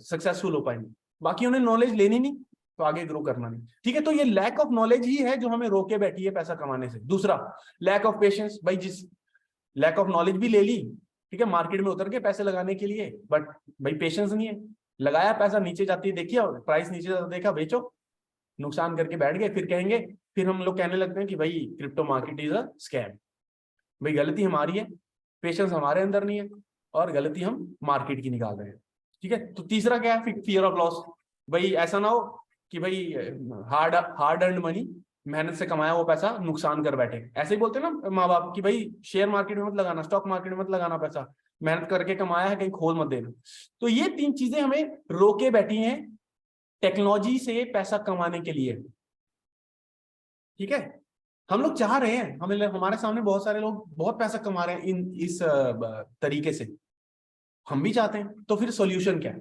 सक्सेसफुल हो पाएंगे, बाकी उन्हें नॉलेज लेनी नहीं तो आगे ग्रो करना नहीं। ठीक है, तो ये लैक ऑफ नॉलेज ही है जो हमें रोके बैठी है पैसा कमाने से। दूसरा, लैक ऑफ पेशेंस। भाई जिस लैक ऑफ नॉलेज भी ले ली, ठीक है, मार्केट में उतर के पैसे लगाने के लिए, बट भाई पेशेंस नहीं है, लगाया पैसा नीचे जाती है, देखिए प्राइस नीचे जाता देखा, बेचो, नुकसान करके बैठ गए। फिर कहेंगे, फिर हम लोग कहने लगते हैं कि भाई crypto market is a scam. भाई गलती हमारी है, पेशेंस हमारे अंदर नहीं है, और गलती हम मार्केट की निकाल रहे हैं। ठीक है, तो तीसरा क्या है, फियर ऑफ लॉस। भाई ऐसा ना हो कि भाई हार्ड अर्न मनी, मेहनत से कमाया वो पैसा नुकसान कर बैठे। ऐसे ही बोलते हैं ना माँ बाप कि भाई शेयर मार्केट में मत लगाना, स्टॉक मार्केट में मत लगाना पैसा, मेहनत करके कमाया है कहीं खोल मत देना। तो ये 3 चीजें हमें रोके बैठी हैं टेक्नोलॉजी से पैसा कमाने के लिए। ठीक है, हम लोग चाह रहे हैं, हमारे सामने बहुत सारे लोग बहुत पैसा कमा रहे हैं इस तरीके से, हम भी चाहते हैं। तो फिर सॉल्यूशन क्या है?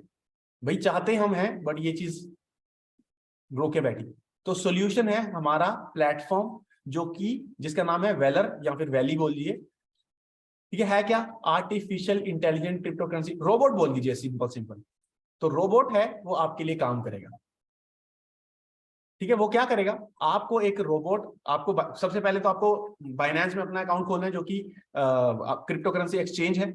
भाई चाहते हम हैं, बट ये चीज रोके बैठी। तो सॉल्यूशन है हमारा प्लेटफॉर्म, जो कि जिसका नाम है वेलर या फिर वैली बोल लीजिए। ठीक है क्या? Artificial intelligent crypto currency, robot बोल दीजिए, सिंपल। तो रोबोट है, वो आपके लिए काम करेगा। ठीक है, वो क्या करेगा? आपको एक रोबोट, आपको सबसे पहले तो आपको बाइनेंस में अपना अकाउंट खोलना है, जो कि क्रिप्टो करेंसी एक्सचेंज है।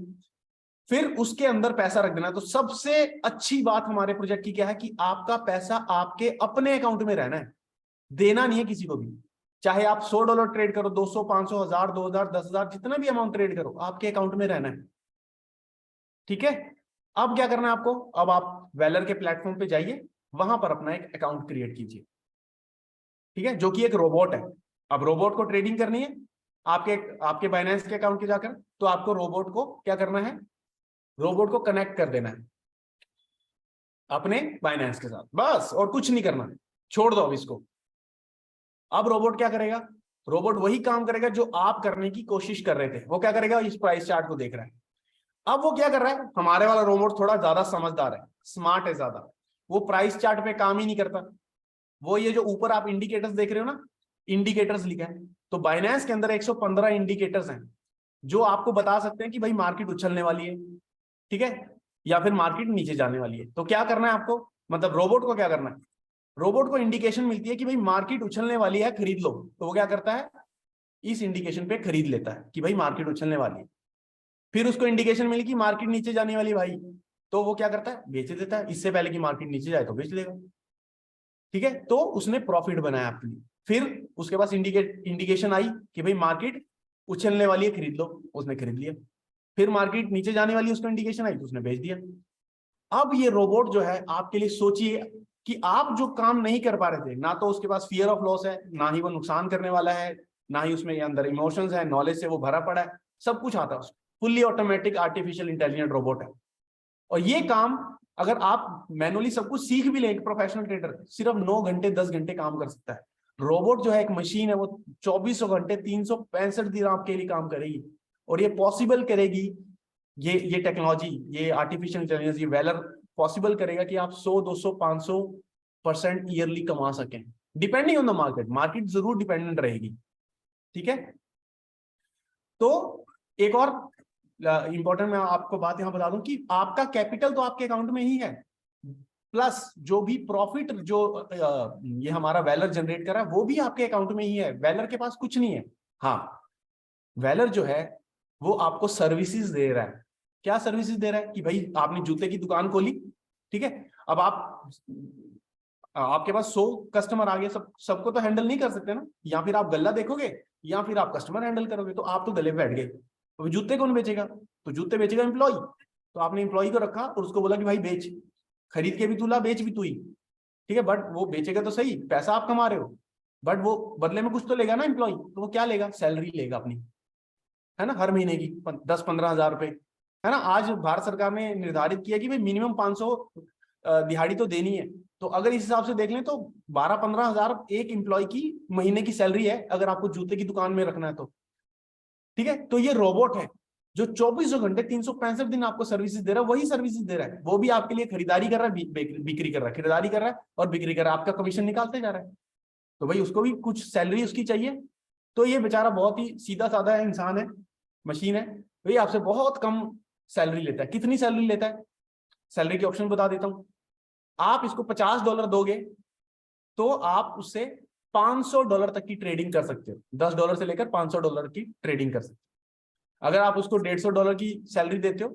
फिर उसके अंदर पैसा रख देना है। तो सबसे अच्छी बात हमारे प्रोजेक्ट की क्या है कि आपका पैसा आपके अपने अकाउंट में रहना है, देना नहीं है किसी को भी। चाहे आप $100 ट्रेड करो, 200, 500, 1000, 2000, 10,000, जितना भी अमाउंट ट्रेड करो, आपके अकाउंट में रहना है। ठीक है, अब क्या करना है आपको? अब आप वेलर के प्लेटफॉर्म पे जाइए, वहां पर अपना एक अकाउंट क्रिएट कीजिए। ठीक है, जो कि एक रोबोट है। अब रोबोट को ट्रेडिंग करनी है आपके बाइनेंस के अकाउंट के जाकर, तो आपको रोबोट को क्या करना है? रोबोट को कनेक्ट कर देना है अपने बाइनेंस के साथ, बस, और कुछ नहीं करना, छोड़ दो अब इसको। अब रोबोट क्या करेगा? रोबोट वही काम करेगा जो आप करने की कोशिश कर रहे थे। वो क्या करेगा? इस प्राइस चार्ट को देख रहा है। अब वो क्या कर रहा है? हमारे वाला रोबोट थोड़ा ज्यादा समझदार है, स्मार्ट है ज्यादा। वो प्राइस चार्ट पे काम ही नहीं करता। वो ये जो ऊपर आप इंडिकेटर्स देख रहे हो ना, इंडिकेटर्स लिखा है, तो बाइनेंस के अंदर 115 इंडिकेटर्स हैं जो आपको बता सकते हैं कि भाई मार्केट उछलने वाली है, ठीक है, या फिर मार्केट नीचे जाने वाली है। तो क्या करना है आपको, मतलब रोबोट को क्या करना है? रोबोट को इंडिकेशन मिलती है कि भाई मार्केट उछलने वाली है, खरीद लो। तो वो क्या करता है? इस इंडिकेशन पे खरीद लेता है कि भाई मार्केट उछलने वाली है। फिर उसको इंडिकेशन मिली कि मार्केट नीचे जाने वाली भाई, तो वो क्या करता है? बेच देता है, इससे पहले कि मार्केट नीचे जाए तो बेच लेगा। ठीक है, तो उसने प्रॉफिट बनाया आपके लिए। फिर उसके पास इंडिकेशन आई कि भाई मार्केट उछलने वाली है, खरीद लो, उसने खरीद लिया। फिर मार्केट नीचे जाने वाली, उसको इंडिकेशन आई तो उसने बेच दिया। अब ये रोबोट जो है आपके लिए, सोचिए कि आप जो काम नहीं कर पा रहे थे, ना तो उसके पास फियर ऑफ लॉस है, ना ही वो नुकसान करने वाला है, ना ही उसमें अंदर इमोशंस है, नॉलेज से वो भरा पड़ा है, सब कुछ आता है उसको। Fully automatic artificial intelligent robot है। और ये काम अगर आप मैनुअली सब कुछ सीख भी ले, एक प्रोफेशनल ट्रेडर सिर्फ 9 घंटे 10 घंटे काम कर सकता है। रोबोट जो है एक मशीन है, वो 24 घंटे 365 दिन आपके लिए काम करेगी। और ये पॉसिबल करेगी, ये टेक्नोलॉजी, ये आर्टिफिशियल इंटेलिजेंस, ये वेलर पॉसिबल करेगा कि आप 100, 200, 500% ईयरली कमा सकें, depending on the market. Market जरूर डिपेंडेंट रहेगी। ठीक है, तो एक और इंपॉर्टेंट मैं आपको बात यहां बता दूं कि आपका कैपिटल तो आपके अकाउंट में ही है, प्लस जो भी प्रॉफिट जो ये हमारा वेलर जनरेट कर रहा है वो भी आपके अकाउंट में ही है। वेलर के पास कुछ नहीं है। हाँ, वेलर जो है वो आपको सर्विसेज दे रहा है। क्या सर्विसेज दे रहा है? कि भाई आपने जूते की दुकान खोली, ठीक है, अब आपके पास 100 कस्टमर आ गए, सबको तो हैंडल नहीं कर सकते ना, या फिर आप गल्ला देखोगे या फिर आप कस्टमर हैंडल करोगे। तो आप तो गले बैठ गए, तो जूते कौन बेचेगा? तो जूते बेचेगा एम्प्लॉय। तो आपने एम्प्लॉय को रखा और उसको बोला कि भाई बेच, खरीद के भी तू ला, बेच भी तू ही, ठीक है, बट वो बेचेगा तो सही, पैसा आप कमा रहे हो, बट वो बदले में कुछ तो लेगा ना एम्प्लॉय। तो वो क्या लेगा? सैलरी लेगा अपनी, है ना, हर महीने की 10-15 हजार रुपए, है ना। आज भारत सरकार ने निर्धारित किया कि भाई मिनिमम 500 दिहाड़ी तो देनी है। तो अगर इस हिसाब से देख लें तो 12-15 हजार एक एम्प्लॉय की महीने की सैलरी है, अगर आपको जूते की दुकान में रखना है तो। ठीक है, तो ये रोबोट है जो 24 घंटे 365 दिन आपको सर्विसेज दे रहा है, वही सर्विसेज दे रहा है, वो भी आपके लिए खरीदारी कर रहा है, बिक्री कर रहा है, खरीदारी कर रहा है और बिक्री कर रहा है, आपका कमीशन निकालते जा रहा है। तो भाई उसको भी कुछ सैलरी उसकी चाहिए। तो ये बेचारा बहुत ही सीधा साधा है, इंसान है, मशीन है, भाई आपसे बहुत कम सैलरी लेता है। कितनी सैलरी लेता है, सैलरी के ऑप्शन बता देता हूं। आप इसको $50 दोगे तो आप उससे $500 तक की ट्रेडिंग कर सकते हो। $10 से लेकर $500 की ट्रेडिंग कर सकते हो। अगर आप उसको $150 की सैलरी देते हो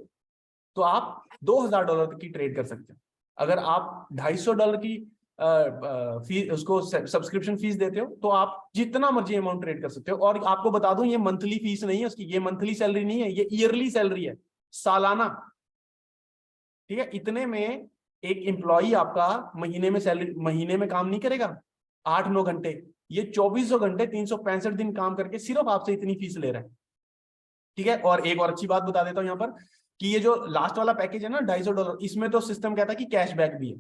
तो आप $2000 तक की ट्रेड कर सकते हो। अगर आप $250 की फीस, उसको सब्सक्रिप्शन फीस देते हो तो आप जितना मर्जी अमाउंट ट्रेड कर सकते हो। और आपको बता दूं, ये मंथली फीस नहीं है उसकी, ये मंथली सैलरी नहीं है, ये ईयरली सैलरी है, सालाना। ठीक है, इतने में एक एम्प्लॉई आपका महीने में सैलरी, महीने में काम नहीं करेगा 8-9 घंटे, ये 24 घंटे 365 दिन काम करके सिर्फ आपसे इतनी फीस ले रहा है। ठीक है, और एक और अच्छी बात बता देता हूं यहाँ पर कि ये जो लास्ट वाला पैकेज है ना $250, इसमें तो सिस्टम कहता है कि कैशबैक भी है।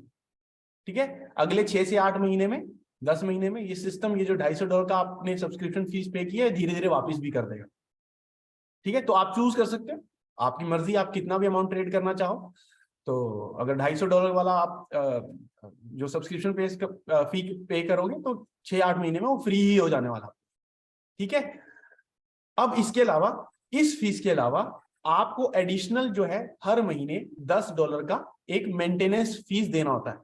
ठीक है, अगले 6 से 8 महीने में, 10 महीने में ये सिस्टम, ये जो $250 का आपने सब्सक्रिप्शन फीस पे किया है, धीरे धीरे वापस भी कर देगा। ठीक है, तो आप चूज कर सकते हो, आपकी मर्जी, आप कितना भी अमाउंट ट्रेड करना चाहो। तो अगर $250 वाला आप जो सब्सक्रिप्शन फी पे करोगे तो 6-8 महीने में वो फ्री ही हो जाने वाला। ठीक है, अब इसके अलावा, इस फीस के अलावा आपको एडिशनल जो है हर महीने $10 का एक मेंटेनेंस फीस देना होता है।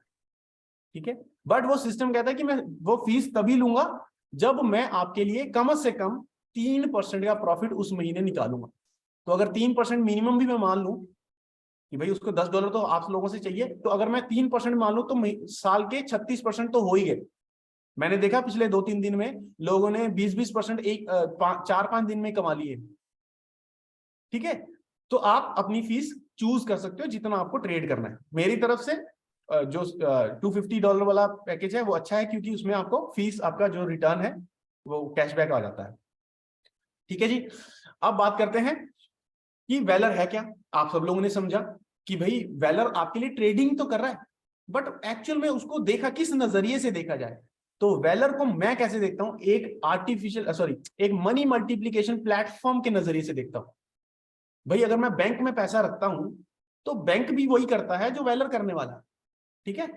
ठीक है, बट वो सिस्टम कहता है कि मैं वो फीस तभी लूंगा जब मैं आपके लिए कम से कम 3% का प्रॉफिट उस महीने निकालूंगा। तो अगर 3% मिनिमम भी मैं मान लूं कि भाई उसको $10 तो आप लोगों से चाहिए, तो अगर मैं 3% मान लूं तो साल के 36% तो हो ही गए। मैंने देखा पिछले 2-3 दिन में लोगों ने 20-20% एक 4-5 दिन में कमा लिए। ठीक है, तो आप अपनी फीस चूज कर सकते हो जितना आपको ट्रेड करना है। मेरी तरफ से जो $250 वाला पैकेज है वो अच्छा है, क्योंकि उसमें आपको फीस, आपका जो रिटर्न है वो कैशबैक आ जाता है। ठीक है जी, अब बात करते हैं कि वेलर है क्या। आप सब लोगों ने समझा कि भाई वेलर आपके लिए ट्रेडिंग तो कर रहा है, बट एक्चुअल में उसको देखा किस नजरिए से देखा जाए। तो वेलर को मैं कैसे देखता हूं, एक मनी मल्टीप्लीकेशन प्लेटफॉर्म के नजरिए से देखता हूं। भाई अगर मैं बैंक में पैसा रखता हूं तो बैंक भी वही करता है जो वेलर करने वाला है। ठीक है,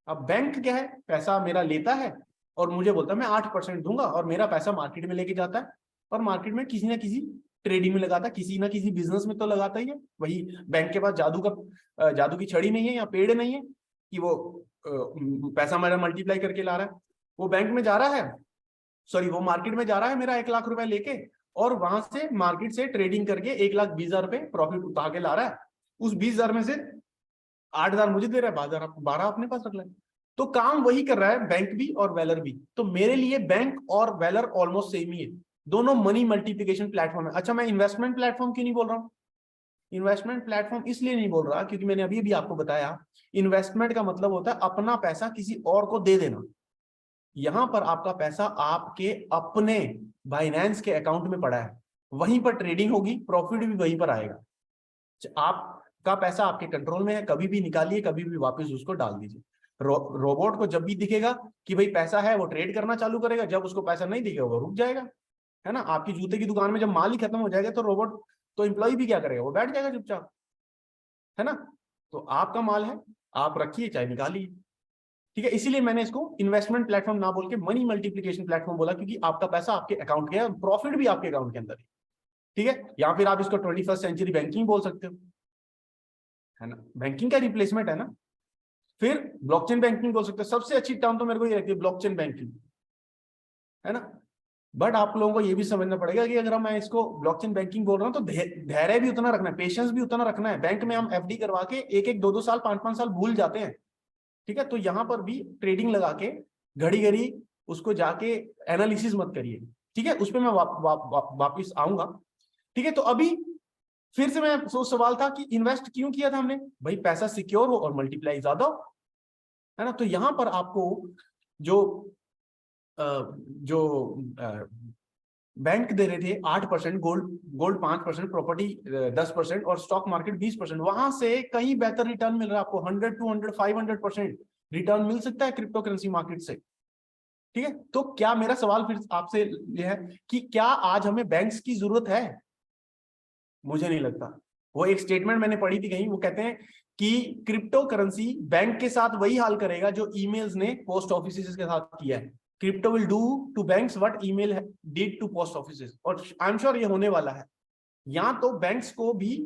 अब बैंक क्या है, पैसा मेरा लेता है और मुझे बोलता है मैं 8% दूंगा, और मेरा पैसा मार्केट में लेके जाता है और मार्केट में किसी ना किसी ट्रेडिंग में लगाता है, किसी ना किसी बिजनेस में तो लगाता ही है। वही बैंक के पास जादू की छड़ी नहीं है या पेड़ नहीं है कि वो पैसा मेरा मल्टीप्लाई करके ला रहा है। वो बैंक में जा रहा है, वो मार्केट में जा रहा है मेरा 1 लाख रुपए लेके, और वहां से मार्केट से ट्रेडिंग करके 1,20,000 रुपए प्रॉफिट उठा के ला रहा है। उस 20,000 में से 8,000 मुझे दे रहा है, 12 अपने पास रख ले। तो काम वही कर रहा है बैंक भी और वेलर भी। तो मेरे लिए बैंक और वेलर ऑलमोस्ट सेम ही है, दोनों मनी मल्टीप्लिकेशन प्लेटफॉर्म है। अच्छा, मैं इन्वेस्टमेंट प्लेटफॉर्म क्यों नहीं बोल रहा हूँ? इन्वेस्टमेंट प्लेटफॉर्म इसलिए नहीं बोल रहा क्योंकि मैंने अभी भी आपको बताया, इन्वेस्टमेंट का मतलब होता है अपना पैसा किसी और को दे देना। यहां पर आपका पैसा आपके अपने बाइनेंस के अकाउंट में पड़ा है, वहीं पर ट्रेडिंग होगी, प्रॉफिट भी वहीं पर आएगा। आपका पैसा आपके कंट्रोल में है, कभी भी निकालिए, कभी भी वापस उसको डाल दीजिए। रोबोट को जब भी दिखेगा कि भाई पैसा है, वो ट्रेड करना चालू करेगा, जब उसको पैसा नहीं दिखेगा वो रुक जाएगा। है ना, आपकी जूते की दुकान में जब माल ही खत्म हो जाएगा तो रोबोट, तो एम्प्लॉय भी क्या करेगा, वो बैठ जाएगा चुपचाप। है ना, तो आपका माल है, आप रखिए चाहे निकालिए। ठीक है, इसीलिए मैंने इसको इन्वेस्टमेंट प्लेटफॉर्म ना बोल के मनी मल्टीप्लिकेशन प्लेटफॉर्म बोला, क्योंकि आपका पैसा आपके अकाउंट के है, प्रॉफिट भी आपके अकाउंट के अंदर है। ठीक है, या फिर आप इसको 21st सेंचुरी बैंकिंग बोल सकते हो, है ना, बैंकिंग का रिप्लेसमेंट है ना। फिर ब्लॉकचेन बैंकिंग बोल सकते हो, सबसे अच्छी टर्म तो मेरे को ये लगती है ब्लॉकचेन बैंकिंग, है ना। बट आप लोगों को ये भी समझना पड़ेगा कि अगर मैं इसको ब्लॉकचेन बैंकिंग बोल रहा हूं तो धैर्य भी उतना रखना है, पेशेंस भी उतना रखना है। बैंक में हम एफडी करवा के 1-1, 2-2 साल, 5-5 साल भूल जाते हैं। ठीक है, तो यहां पर भी ट्रेडिंग लगा के घड़ी घड़ी उसको जाके एनालिसिस मत करिए। ठीक है, उस पर मैं वापिस आऊंगा। ठीक है, तो अभी फिर से मैं सवाल था कि इन्वेस्ट क्यों किया था हमने, भाई पैसा सिक्योर हो और मल्टीप्लाई ज्यादा हो, है ना। तो यहां पर आपको जो जो बैंक दे रहे थे 8%, गोल्ड 5%, प्रॉपर्टी 10% और स्टॉक मार्केट 20%, वहां से कहीं बेहतर रिटर्न मिल रहा है आपको, 100, 200, 500% रिटर्न मिल सकता है क्रिप्टो करेंसी मार्केट से। ठीक है, तो क्या, मेरा सवाल फिर आपसे यह है कि क्या आज हमें बैंक्स की जरूरत है? मुझे नहीं लगता। वो एक स्टेटमेंट मैंने पढ़ी थी कहीं, वो कहते हैं कि क्रिप्टो करेंसी बैंक के साथ वही हाल करेगा जो ईमेल्स ने पोस्ट ऑफिस के साथ किया है। Crypto will do to banks what email did to post office, और आई एम श्योर ये होने वाला है। या तो बैंक्स को भी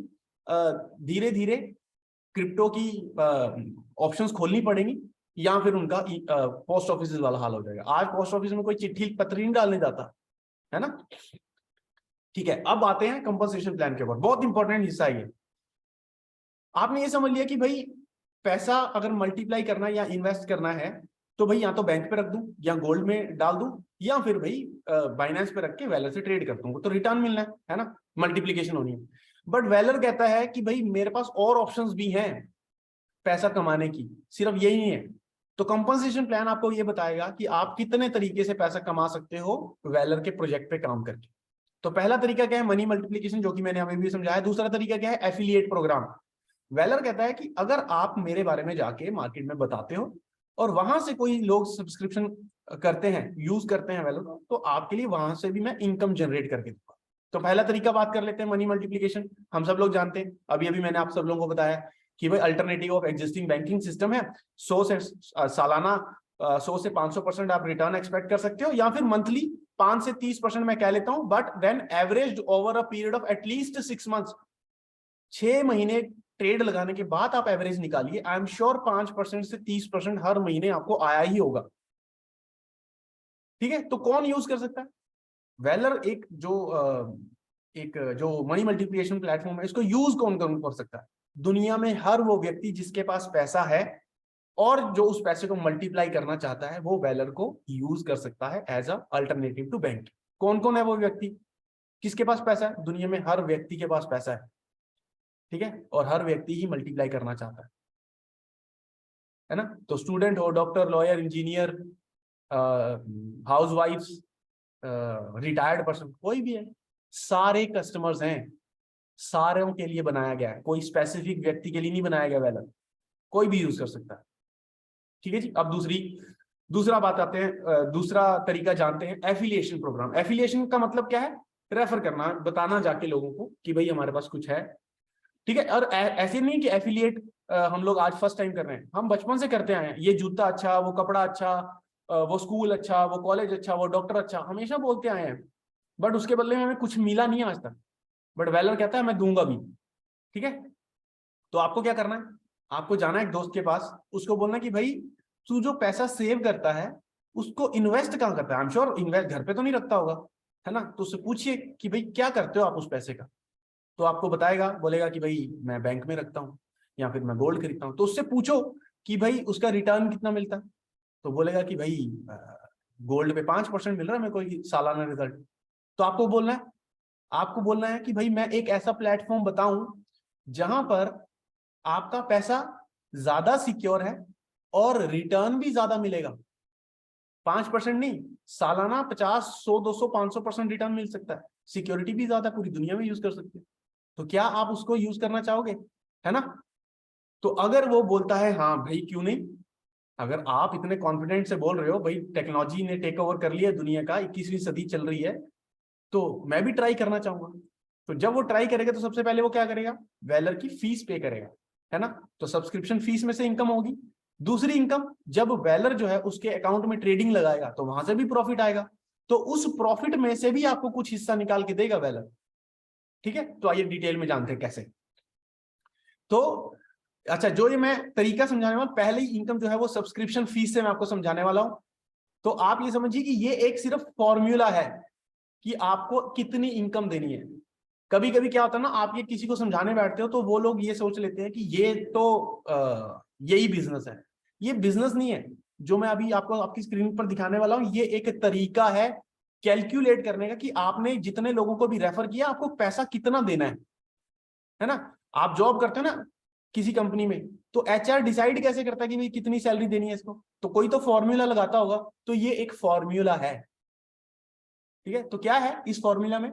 धीरे धीरे क्रिप्टो की ऑप्शंस खोलनी पड़ेंगी, या फिर उनका पोस्ट ऑफिस वाला हाल हो जाएगा। आज पोस्ट ऑफिस में कोई चिट्ठी पत्र नहीं डालने जाता है ना। ठीक है, अब आते हैं कंपनसेशन प्लान के ऊपर, बहुत इंपॉर्टेंट हिस्सा है ये। आपने ये समझ लिया कि भाई पैसा अगर मल्टीप्लाई करना या इन्वेस्ट करना है तो भाई या तो बैंक पे रख दूं, या गोल्ड में डाल दूं, या फिर भाई बाइनेंस पे रख के वेलर से ट्रेड कर दूं, तो रिटर्न मिलना है ना, मल्टीप्लीकेशन होनी है। बट वेलर कहता है कि भाई मेरे पास और ऑप्शंस भी हैं पैसा कमाने की, सिर्फ यही नहीं है। तो कंपनसेशन प्लान आपको ये बताएगा कि आप कितने तरीके से पैसा कमा सकते हो वेलर के प्रोजेक्ट पे काम करके। तो पहला तरीका क्या है, मनी मल्टीप्लीकेशन, जो कि मैंने अभी भी समझाया। दूसरा तरीका क्या है, एफिलिएट प्रोग्राम। वेलर कहता है कि अगर आप मेरे बारे में जाके मार्केट में बताते हो और वहां से कोई लोग सब्सक्रिप्शन करते हैं, यूज करते हैं वेलर, तो आपके लिए वहां से भी मैं इनकम जनरेट करके दूंगा। तो पहला तरीका बात कर लेते हैं, मनी मल्टीप्लीकेशन। हम सब लोग जानते हैं, अभी अभी मैंने आप सब लोगों को बताया कि भाई alternative of existing banking system है। 100 से सालाना 100 से 500% आप रिटर्न एक्सपेक्ट कर सकते हो, या फिर मंथली 5 से 30% मैं कह लेता हूं, but then average over a period of at least 6 months. 6 महीने ट्रेड लगाने के बाद आप एवरेज निकालिए, आई एम श्योर 5% से 30% हर महीने आपको आया ही होगा। ठीक है, तो कौन यूज कर सकता है वेलर? एक जो मनी मल्टीप्लिकेशन प्लेटफॉर्म है, इसको यूज कौन कौन कर सकता है? दुनिया में हर वो व्यक्ति जिसके पास पैसा है और जो उस पैसे को मल्टीप्लाई करना चाहता है, वो वेलर को यूज कर सकता है as a alternative to bank. कौन कौन है वो व्यक्ति? किसके पास पैसा है? दुनिया में हर व्यक्ति के पास पैसा है, ठीक है, और हर व्यक्ति ही मल्टीप्लाई करना चाहता है ना। तो स्टूडेंट हो, डॉक्टर, लॉयर, इंजीनियर, हाउस वाइफ्स, रिटायर्ड पर्सन, कोई भी है, सारे कस्टमर्स हैं, सारों के लिए बनाया गया है, कोई स्पेसिफिक व्यक्ति के लिए नहीं बनाया गया वेलर, कोई भी यूज कर सकता है। ठीक है जी। अब दूसरा बात आते हैं, दूसरा तरीका जानते हैं, एफिलिएशन प्रोग्राम। एफिलिएशन का मतलब क्या है? रेफर करना, बताना जाके लोगों को कि भाई हमारे पास कुछ है। ठीक है, और ऐसे नहीं कि एफिलिएट हम लोग आज फर्स्ट टाइम कर रहे हैं, हम बचपन से करते आए हैं। ये जूता अच्छा, वो कपड़ा अच्छा, वो स्कूल अच्छा, वो कॉलेज अच्छा, वो डॉक्टर अच्छा, हमेशा बोलते आए हैं, बट उसके बदले में हमें कुछ मिला नहीं आज तक। बट वेलर कहता है मैं दूंगा भी। ठीक है, तो आपको क्या करना है? आपको जाना है एक दोस्त के पास, उसको बोलना कि भाई तू जो पैसा सेव करता है उसको इन्वेस्ट कहाँ करता है? आई एम श्योर इन्वेस्ट घर पे तो नहीं रखता होगा, है ना। तो उससे पूछिए कि भाई क्या करते हो आप उस पैसे का, तो आपको बताएगा, बोलेगा कि भाई मैं बैंक में रखता हूँ या फिर मैं गोल्ड खरीदता हूँ। तो उससे पूछो कि भाई उसका रिटर्न कितना मिलता है, तो बोलेगा कि भाई गोल्ड पे 5% मिल रहा है मेरे को सालाना रिजल्ट। तो आपको बोलना है कि भाई मैं एक ऐसा प्लेटफॉर्म बताऊं जहां पर आपका पैसा ज्यादा सिक्योर है और रिटर्न भी ज्यादा मिलेगा। 5% नहीं, सालाना 50, 100, 200, 500% रिटर्न मिल सकता है, सिक्योरिटी भी ज्यादा, पूरी दुनिया में यूज कर सकते हैं। तो क्या आप उसको यूज करना चाहोगे, है ना? तो अगर वो बोलता है हाँ भाई क्यों नहीं, अगर आप इतने कॉन्फिडेंट से बोल रहे हो भाई टेक्नोलॉजी ने टेक ओवर कर लिया दुनिया का, 21वीं सदी चल रही है, तो मैं भी ट्राई करना चाहूंगा। तो जब वो ट्राई करेगा तो सबसे पहले वो क्या करेगा? वेलर की फीस पे करेगा, है ना। तो सब्सक्रिप्शन फीस में से इनकम होगी। दूसरी इनकम, जब वेलर जो है उसके अकाउंट में ट्रेडिंग लगाएगा तो वहां से भी प्रॉफिट आएगा, तो उस प्रॉफिट में से भी आपको कुछ हिस्सा निकाल के देगा वेलर। ठीक है, तो आइए डिटेल में जानते हैं कैसे। तो अच्छा, जो ये मैं तरीका समझाने वाला, पहले ही इनकम जो है वो सब्सक्रिप्शन फीस से मैं आपको समझाने वाला हूं। तो आप ये समझिए कि ये एक सिर्फ फॉर्मूला है कि आपको कितनी इनकम देनी है। कभी कभी क्या होता है ना, आप ये किसी को समझाने बैठते हो तो वो लोग ये सोच लेते हैं कि ये तो यही बिजनेस है। ये बिजनेस नहीं है। जो मैं अभी आपको आपकी स्क्रीन पर दिखाने वाला हूं, ये एक तरीका है कैलकुलेट करने का कि आपने जितने लोगों को भी रेफर किया आपको पैसा कितना देना है ना। आप जॉब करते हो ना किसी कंपनी में, तो एचआर डिसाइड कैसे करता है कि भाई कितनी सैलरी देनी है इसको? तो कोई तो फॉर्मूला लगाता होगा, तो ये एक फॉर्मूला है। ठीक है, तो क्या है इस फॉर्मूला में?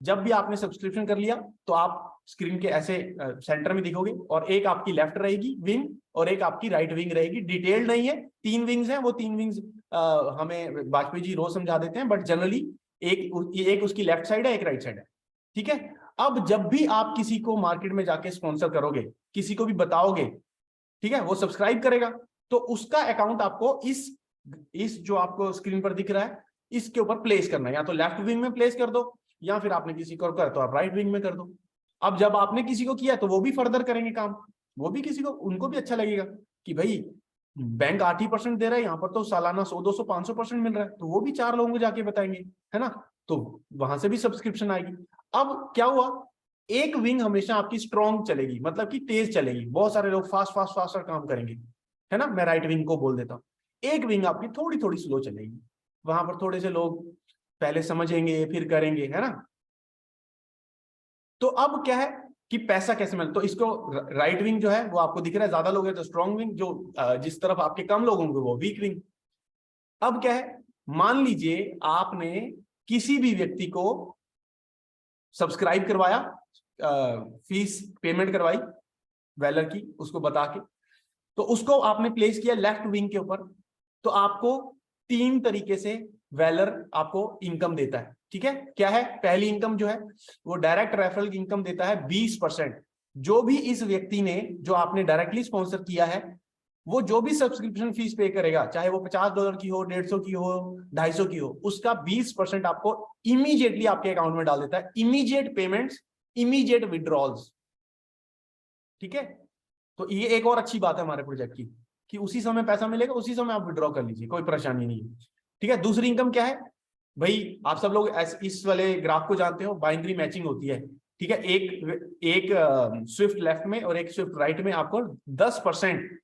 जब भी आपने सब्सक्रिप्शन कर लिया तो आप स्क्रीन के ऐसे सेंटर में दिखोगे, और एक आपकी लेफ्ट रहेगी विंग और एक आपकी राइट विंग रहेगी। डिटेल नहीं है, 3 विंग्स हैं, वो 3 विंग्स हमें वाजपेयी जी रोज समझा देते हैं, बट जनरली एक उसकी लेफ्ट साइड है, एक राइट साइड है। ठीक है, अब जब भी आप किसी को मार्केट में जाके स्पॉन्सर करोगे, किसी को भी बताओगे, ठीक है, वो सब्सक्राइब करेगा, तो उसका अकाउंट आपको इस जो आपको स्क्रीन पर दिख रहा है इसके ऊपर प्लेस करना है। या तो लेफ्ट विंग में प्लेस कर दो, या फिर आपने किसी को कर तो आप राइट विंग में कर दो। अब जब आपने किसी को किया तो वो भी फर्दर करेंगे काम, वो भी किसी को, उनको भी अच्छा लगेगा कि भाई बैंक 8% दे रहा है, यहाँ पर तो सालाना 100, 200, 500% मिल रहा है, तो वो भी 4 लोगों को जाके बताएंगे, है ना, तो वहां से भी सब्सक्रिप्शन आएगी। अब क्या हुआ, एक विंग हमेशा आपकी स्ट्रॉन्ग चलेगी, मतलब कि तेज चलेगी, बहुत सारे लोग फास्ट काम करेंगे, है ना, मैं राइट विंग को बोल देता हूँ। एक विंग आपकी थोड़ी थोड़ी स्लो चलेगी, वहां पर थोड़े से लोग पहले समझेंगे फिर करेंगे, है ना। तो अब क्या है कि पैसा कैसे मिले, तो इसको राइट विंग जो है वो आपको दिख रहा है, ज्यादा लोग है तो स्ट्रॉन्ग विंग, जो जिस तरफ आपके कम लोग होंगे वो वीक विंग। अब क्या है, मान लीजिए आपने किसी भी व्यक्ति को सब्सक्राइब करवाया, फीस पेमेंट करवाई वेलर की, उसको बता के, तो उसको आपने प्लेस किया लेफ्ट विंग के ऊपर, तो आपको 3 तरीके से वेलर आपको इनकम देता है, ठीक है। क्या है, पहली इनकम जो है वो डायरेक्ट रेफरल इनकम देता है 20%। जो भी इस व्यक्ति ने, जो आपने डायरेक्टली स्पॉन्सर किया है, वो जो भी सब्सक्रिप्शन फीस पे करेगा, चाहे वो $50 की हो, 150 की हो, 250 की हो, उसका 20% आपको इमीडिएटली आपके अकाउंट में डाल देता है। इमीडिएट पेमेंट्स, इमीडिएट विड्रॉल्स, ठीक है। तो ये एक और अच्छी बात है हमारे प्रोजेक्ट की, कि उसी समय पैसा मिलेगा, उसी समय आप विड्रॉ कर लीजिए, कोई परेशानी नहीं है, ठीक है। दूसरी इनकम क्या है भाई, आप सब लोग इस वाले ग्राफ को जानते हो, बाइनरी मैचिंग होती है, ठीक है। एक स्विफ्ट लेफ्ट में और एक स्विफ्ट राइट में आपको 10%,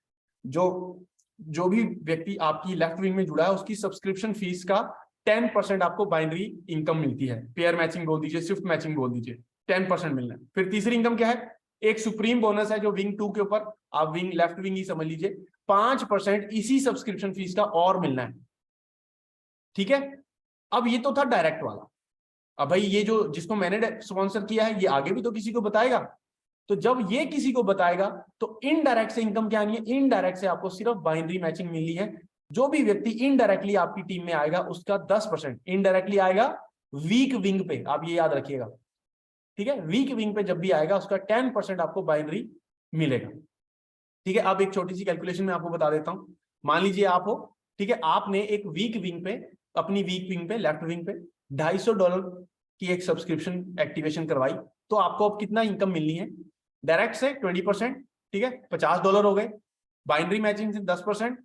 जो भी व्यक्ति आपकी लेफ्ट विंग में जुड़ा है उसकी सब्सक्रिप्शन फीस का 10% आपको बाइनरी इनकम मिलती है। पेयर मैचिंग बोल दीजिए, स्विफ्ट मैचिंग बोल दीजिए, 10% मिलना है। फिर तीसरी इनकम क्या है, एक सुप्रीम बोनस है जो विंग 2 के ऊपर, आप विंग लेफ्ट विंग ही समझ लीजिए, 5% इसी सब्सक्रिप्शन फीस का और मिलना है, ठीक है। अब ये तो था डायरेक्ट वाला। अब भाई ये जो जिसको मैंने स्पॉन्सर किया है, ये आगे भी तो किसी को बताएगा, तो जब ये किसी को बताएगा तो इनडायरेक्ट से इनकम क्या आनी है, इनडायरेक्ट से आपको सिर्फ बाइनरी मैचिंग मिली है। जो भी व्यक्ति इनडायरेक्टली आपकी टीम में आएगा उसका 10% इनडायरेक्टली आएगा वीक विंग पे, आप ये याद रखिएगा, ठीक है। वीक विंग पे जब भी आएगा उसका 10% आपको बाइनरी मिलेगा, ठीक है। अब एक छोटी सी कैलकुलेशन में आपको बता देता हूं। मान लीजिए आप हो, ठीक है, आपने एक वीक विंग पे, अपनी वीक विंग पे, लेफ्ट विंग पे $250 की एक सब्सक्रिप्शन एक्टिवेशन करवाई, तो आपको अब कितना इनकम मिलनी है, डायरेक्ट से 20%, ठीक है, $50 हो गए, बाइनरी मैचिंग से 10%,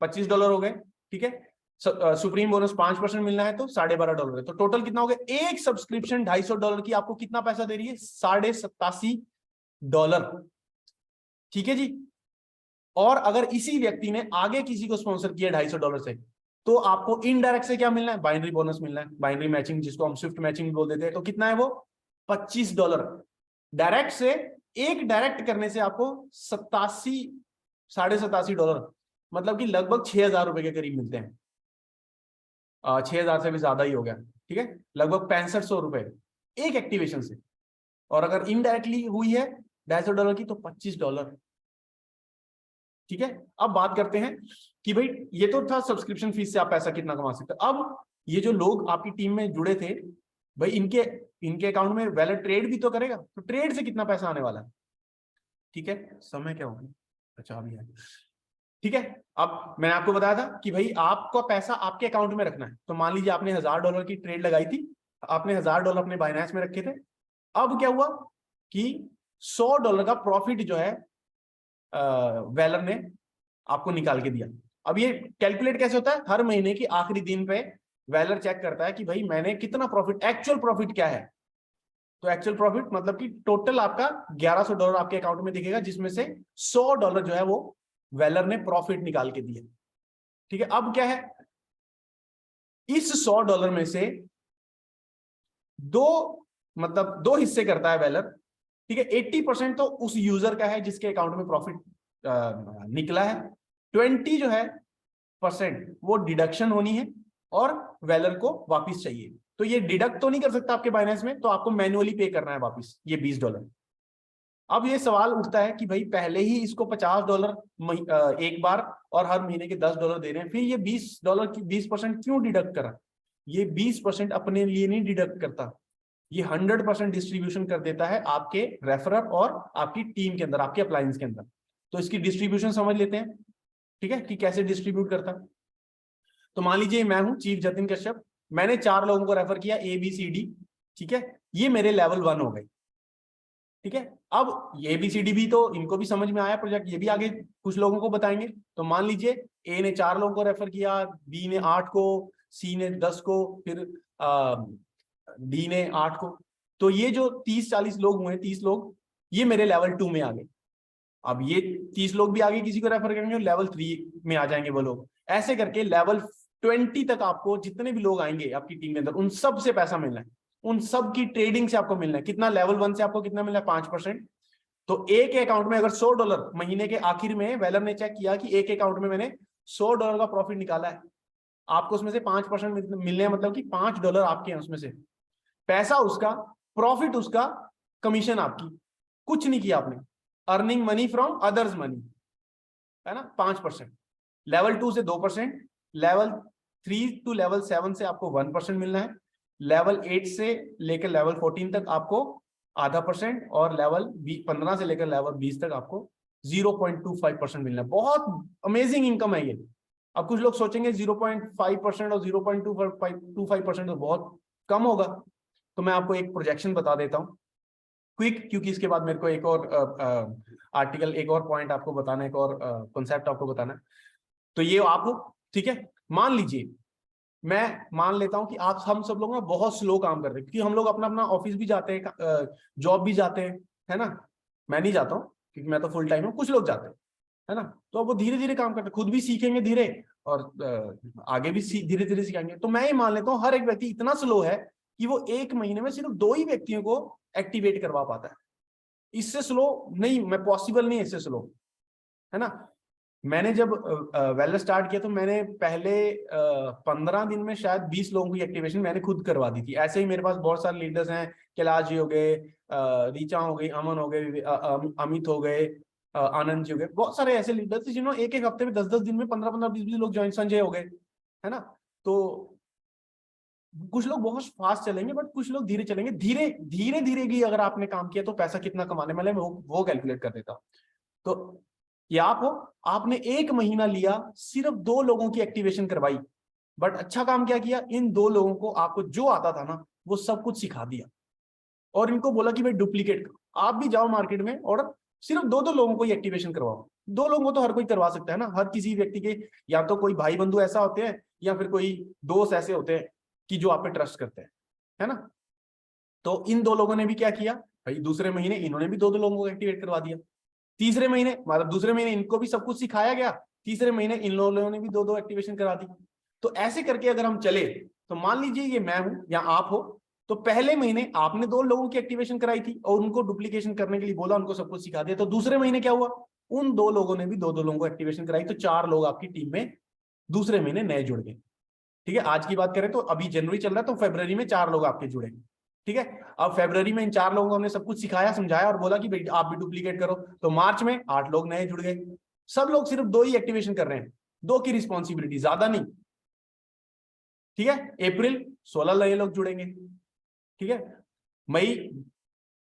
$25 हो गए, ठीक है। सुप्रीम बोनस 5% मिलना है तो $12.5 है, तो टोटल कितना हो गया, एक सब्सक्रिप्शन $250 की आपको कितना पैसा दे रही है, $87.5, ठीक है जी। और अगर इसी व्यक्ति ने आगे किसी को स्पॉन्सर किया $250 से, तो आपको इनडायरेक्ट से क्या मिलना है, बाइनरी बोनस मिलना है, बाइनरी मैचिंग जिसको हम स्विफ्ट मैचिंग बोल देते हैं, तो कितना है वो $25। डायरेक्ट से, एक डायरेक्ट करने से आपको $87.5, मतलब कि लगभग $6,000 के करीब मिलते हैं। 6,000 से भी ज्यादा ही हो गया, ठीक है, लगभग $6500 एक एक्टिवेशन से। और अगर इनडायरेक्टली हुई है $250 की तो $25, ठीक है। अब बात करते हैं कि भाई ये तो था सब्सक्रिप्शन फीस से आप पैसा कितना कमा सकते हैं। अब ये जो लोग आपकी टीम में जुड़े थे भाई, इनके अकाउंट में वेलर ट्रेड भी तो करेगा, तो ट्रेड से कितना पैसा आने वाला है, ठीक है। समय क्या होगा, अच्छा अभी है, ठीक है। अब मैंने आपको बताया था कि भाई आपका पैसा आपके अकाउंट में रखना है, तो मान लीजिए आपने $1000 की ट्रेड लगाई थी, आपने $1000 अपने बाइनेंस में रखे थे। अब क्या हुआ कि $100 का प्रॉफिट जो है वेलर ने आपको निकाल के दिया। अब ये कैलकुलेट कैसे होता है, हर महीने की आखिरी दिन पे वेलर चेक करता है कि भाई मैंने कितना प्रॉफिट, एक्चुअल प्रॉफिट क्या है। तो एक्चुअल प्रॉफिट मतलब कि टोटल आपका $1100 आपके अकाउंट में दिखेगा, जिसमें से $100 जो है वो वेलर ने प्रॉफिट निकाल के दिया, ठीक है। अब क्या है, इस $100 में से दो हिस्से करता है वेलर, ठीक है। 80% तो उस यूजर का है जिसके अकाउंट में प्रॉफिट निकला है, 20 जो है % वो डिडक्शन होनी है और वेलर को वापस चाहिए। तो ये डिडक्ट तो नहीं कर सकता आपके बाइनेंस में, तो आपको मैन्युअली पे करना है वापस ये $20। अब ये सवाल उठता है कि भाई पहले ही इसको $50 एक बार और हर महीने के $10 दे रहे हैं, फिर ये $20 की 20% क्यों डिडक्ट करा। ये 20% अपने लिए नहीं डिडक्ट करता, ये 100% डिस्ट्रीब्यूशन कर देता है आपके रेफरर और आपकी टीम के अंदर, आपके अप्लायंस के अंदर। तो इसकी डिस्ट्रीब्यूशन समझ लेते हैं, ठीक है, कि कैसे डिस्ट्रीब्यूट करता है। तो मान लीजिए मैं हूं चीफ जतिन कश्यप, मैंने 4 लोगों को रेफर किया ABCD, ठीक है, ये मेरे लेवल 1 हो गए, ठीक है। अब ये ABCD भी तो इनको भी समझ में आया प्रोजेक्ट, ये भी आगे कुछ लोगों को बताएंगे। तो मान लीजिए A ने 4 लोगों को रेफर किया, B ने 8 को, C ने 10 को, फिर D ने 8 को। तो ये जो 30-40 लोग हुए, 30 लोग, ये मेरे लेवल 2 में आ गए। अब ये 30 लोग भी आगे किसी को रेफर करेंगे, लेवल 3 में आ जाएंगे वो लोग। ऐसे करके लेवल 20 तक आपको जितने भी लोग आएंगे आपकी टीम के अंदर, उन सब से पैसा मिलना है, उन सब की ट्रेडिंग से आपको मिलना है। कितना? लेवल 1 से आपको कितना मिलना है? 5%। तो एक अकाउंट में अगर $100 महीने के आखिर में वेलर ने चेक किया कि एक अकाउंट में मैंने $100 का प्रॉफिट निकाला है, आपको उसमें से 5% मिलने हैं, मतलब कि $5 आपके हैं उसमें से। पैसा उसका, प्रॉफिट उसका, कमीशन आपकी, कुछ नहीं किया आपने। Earning money from others money, है ना, 5%। लेवल 2 से 2%, लेवल 3 टू लेवल 7 से आपको 1% मिलना है, लेवल 8 से लेकर लेवल 14 तक आपको %0.5%, और लेवल 15 से लेकर लेवल 20 तक आपको 0.25% मिलना है। बहुत अमेजिंग इनकम है ये। अब कुछ लोग सोचेंगे 0.5% और 0.25% तो बहुत कम होगा। तो मैं आपको एक प्रोजेक्शन बता देता हूं क्विक, क्योंकि इसके बाद मेरे को एक और आर्टिकल, एक और पॉइंट आपको बताना है, एक और कॉन्सेप्ट आपको बताना है। तो ये आपको, ठीक है, मान लीजिए मैं मान लेता हूं कि आप हम सब लोग ना बहुत स्लो काम कर रहे हैं, क्योंकि हम लोग अपना अपना ऑफिस भी जाते हैं, जॉब भी जाते हैं, है ना। मैं नहीं जाता हूं क्योंकि मैं तो फुल टाइम हूं, कुछ लोग जाते हैं, है ना। तो अब वो धीरे धीरे काम करते हैं, खुद भी सीखेंगे धीरे, और आगे भी धीरे धीरे सिखाएंगे। तो मैं ये मान लेता हूं हर एक व्यक्ति इतना स्लो है कि वो 1 महीने में सिर्फ 2 ही व्यक्तियों को एक्टिवेट करवा पाता है। इससे स्लो नहीं, मैं पॉसिबल नहीं है इससे स्लो, है ना। मैंने जब वेलर स्टार्ट किया तो मैंने पहले 15 दिन में शायद 20 लोगों की एक्टिवेशन मैंने खुद करवा दी थी। ऐसे ही मेरे पास बहुत सारे लीडर्स हैं, कैलाश जी हो गए, रीचा हो गई, अमन हो गए, अमित हो गए, आनंद जी हो गए, बहुत सारे ऐसे लीडर्स थे जिन्होंने एक हफ्ते में 10-10 दिन में 15-15, 20-20 लोग ज्वाइन, संजय हो गए, है ना। तो कुछ लोग बहुत फास्ट चलेंगे, बट कुछ लोग धीरे चलेंगे। धीरे धीरे धीरे भी अगर आपने काम किया तो पैसा कितना कमाने वाले, वो कैलकुलेट कर देता हूं। तो ये आप हो, आपने 1 महीना लिया, सिर्फ 2 लोगों की एक्टिवेशन करवाई, बट अच्छा काम क्या किया, इन 2 लोगों को आपको जो आता था ना वो सब कुछ सिखा दिया, और इनको बोला कि भाई डुप्लीकेट करो। आप भी जाओ मार्केट में और सिर्फ 2-2 लोगों को एक्टिवेशन करवाओ। 2 लोगों को तो हर कोई करवा सकता है ना, हर किसी व्यक्ति के या तो कोई भाई बंधु ऐसा होते हैं, या फिर कोई दोस्त ऐसे होते हैं कि जो आप पे ट्रस्ट करते हैं, है ना। तो इन 2 लोगों ने भी क्या किया भाई, दूसरे महीने इन्होंने भी 2-2 लोगों को एक्टिवेट करवा दिया। तीसरे महीने, मतलब दूसरे महीने इनको भी सब कुछ सिखाया गया, तीसरे महीने इन लोगों ने भी 2-2 एक्टिवेशन करा दी। तो ऐसे करके अगर हम चले, तो मान लीजिए ये मैं हूं या आप हो, तो पहले महीने आपने 2 लोगों की एक्टिवेशन कराई थी और उनको डुप्लीकेशन करने के लिए बोला, उनको सब कुछ सिखा दिया। तो दूसरे महीने क्या हुआ, उन 2 लोगों ने भी 2-2 लोगों को एक्टिवेशन कराई, तो 4 लोग आपकी टीम में दूसरे महीने नए जुड़ गए। ठीक है, आज की बात करें तो अभी जनवरी चल रहा है, तो फरवरी में 4 लोग आपके जुड़े। ठीक है, अब फरवरी में इन 4 लोगों को हमने सब कुछ सिखाया, समझाया और बोला कि भाई आप भी डुप्लीकेट करो। तो मार्च में 8 लोग नए जुड़ गए। सब लोग सिर्फ 2 ही एक्टिवेशन कर रहे हैं, 2 की रिस्पॉन्सिबिलिटी, ज्यादा नहीं। ठीक है, अप्रैल 16 नए लोग जुड़ेंगे। ठीक है, मई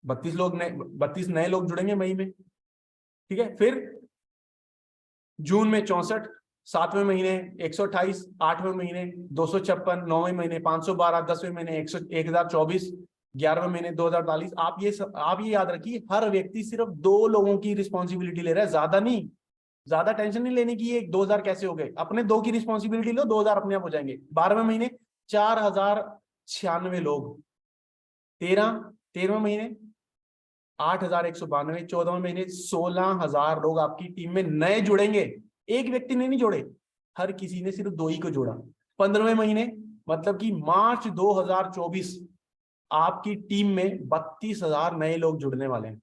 32 नए लोग जुड़ेंगे मई में। ठीक है, फिर जून में 64, 7वें महीने 128, 8वें महीने 256, 9वें महीने 512, 10वें महीने 1024, 11वें महीने 2048। आप ये याद रखिए, हर व्यक्ति सिर्फ 2 लोगों की रिस्पॉन्सिबिलिटी ले रहा है, ज्यादा नहीं। ज्यादा टेंशन नहीं लेने की, ये 2000 कैसे हो गए, अपने 2 की रिस्पॉन्सिबिलिटी लो, 2000 अपने आप हो जाएंगे। 12वें महीने 4096 लोग, 13वें महीने 8192, 14वें महीने 16000 लोग आपकी टीम में नए जुड़ेंगे। एक व्यक्ति ने नहीं जोड़े, हर किसी ने सिर्फ 2 ही को जोड़ा। 15वें महीने मतलब कि मार्च 2024, आपकी टीम में 32,000 नए लोग जुड़ने वाले हैं।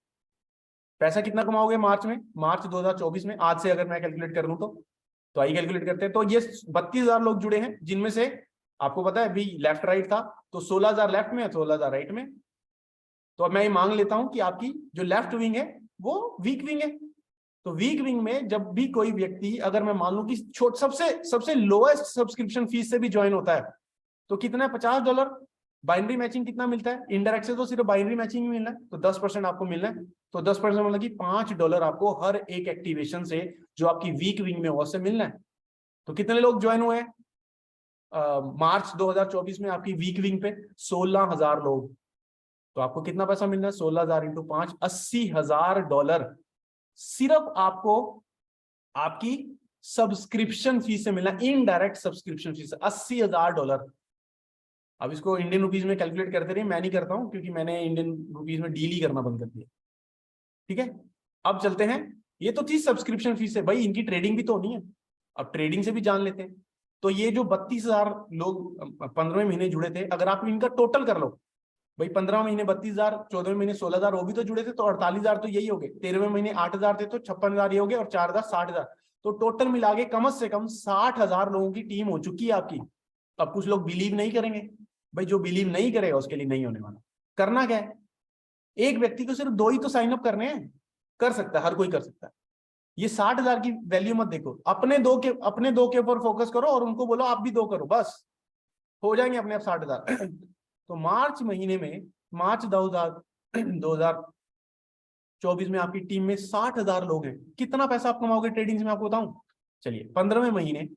पैसा कितना कमाओगे मार्च में, मार्च 2024 में, आज से अगर मैं कैलकुलेट कर लूं तो आइए कैलकुलेट करते हैं। तो ये 32,000 लोग जुड़े हैं, जिनमें से आपको पता है अभी लेफ्ट राइट था, तो 16,000 लेफ्ट में, 16,000 राइट में। तो अब मैं ये मांग लेता हूं कि आपकी जो लेफ्ट विंग है वो वीक विंग है। तो वीक विंग में जब भी कोई व्यक्ति, अगर मैं मान लूं कि सबसे लोएस्ट सब्सक्रिप्शन फीस से भी ज्वाइन होता है, तो कितना है, $50। बाइनरी मैचिंग कितना मिलता है? इनडायरेक्ट से तो सिर्फ बाइनरी मैचिंग ही मिलना है, तो 10% आपको मिलना है। तो 10% मतलब कि $5 आपको हर एक एक्टिवेशन से जो आपकी वीक विंग में उससे मिलना है। तो कितने लोग ज्वाइन हुए हैं मार्च 2024 में आपकी वीक विंग पे? 16,000 लोग। तो आपको कितना पैसा मिलना है? 16,000 इंटू 5, $80,000 सिर्फ आपको आपकी सब्सक्रिप्शन फीस से मिलना, इनडायरेक्ट सब्सक्रिप्शन फीस $80,000। अब इसको इंडियन रुपीज में कैलकुलेट करते रहिए, मैं नहीं करता हूं क्योंकि मैंने इंडियन रुपीज में डील ही करना बंद कर दिया। ठीक है, अब चलते हैं। ये तो थी सब्सक्रिप्शन फीस है भाई, इनकी ट्रेडिंग भी तो नहीं है, अब ट्रेडिंग से भी जान लेते हैं। तो ये जो 32,000 लोग 15वें महीने जुड़े थे, अगर आप इनका टोटल कर लो भाई, 15 महीने 32,000, 14वें महीने 16,000, वो भी तो जुड़े थे, तो 48,000 तो यही हो गए। 13वें महीने 8,000 थे, तो 56,000 ये हो गए, और 4,000 60,000। तो टोटल मिला के कम से कम 60,000 लोगों की टीम हो चुकी है आपकी। अब कुछ लोग बिलीव नहीं करेंगे भाई, जो बिलीव नहीं करेगा उसके लिए नहीं होने वाला। करना क्या है? एक व्यक्ति को सिर्फ 2 ही तो साइन अप करने हैं, कर सकता है, हर कोई कर सकता है। ये 60,000 की वैल्यू मत देखो, अपने दो के ऊपर फोकस करो और उनको बोलो आप भी 2 करो, बस हो जाएंगे अपने आप 60,000। तो मार्च महीने में, मार्च 2024 में आपकी टीम में 60,000 लोग हैं। कितना पैसा आप कमाओगे ट्रेडिंग से मैं आपको बताऊं। चलिए, 15वें महीने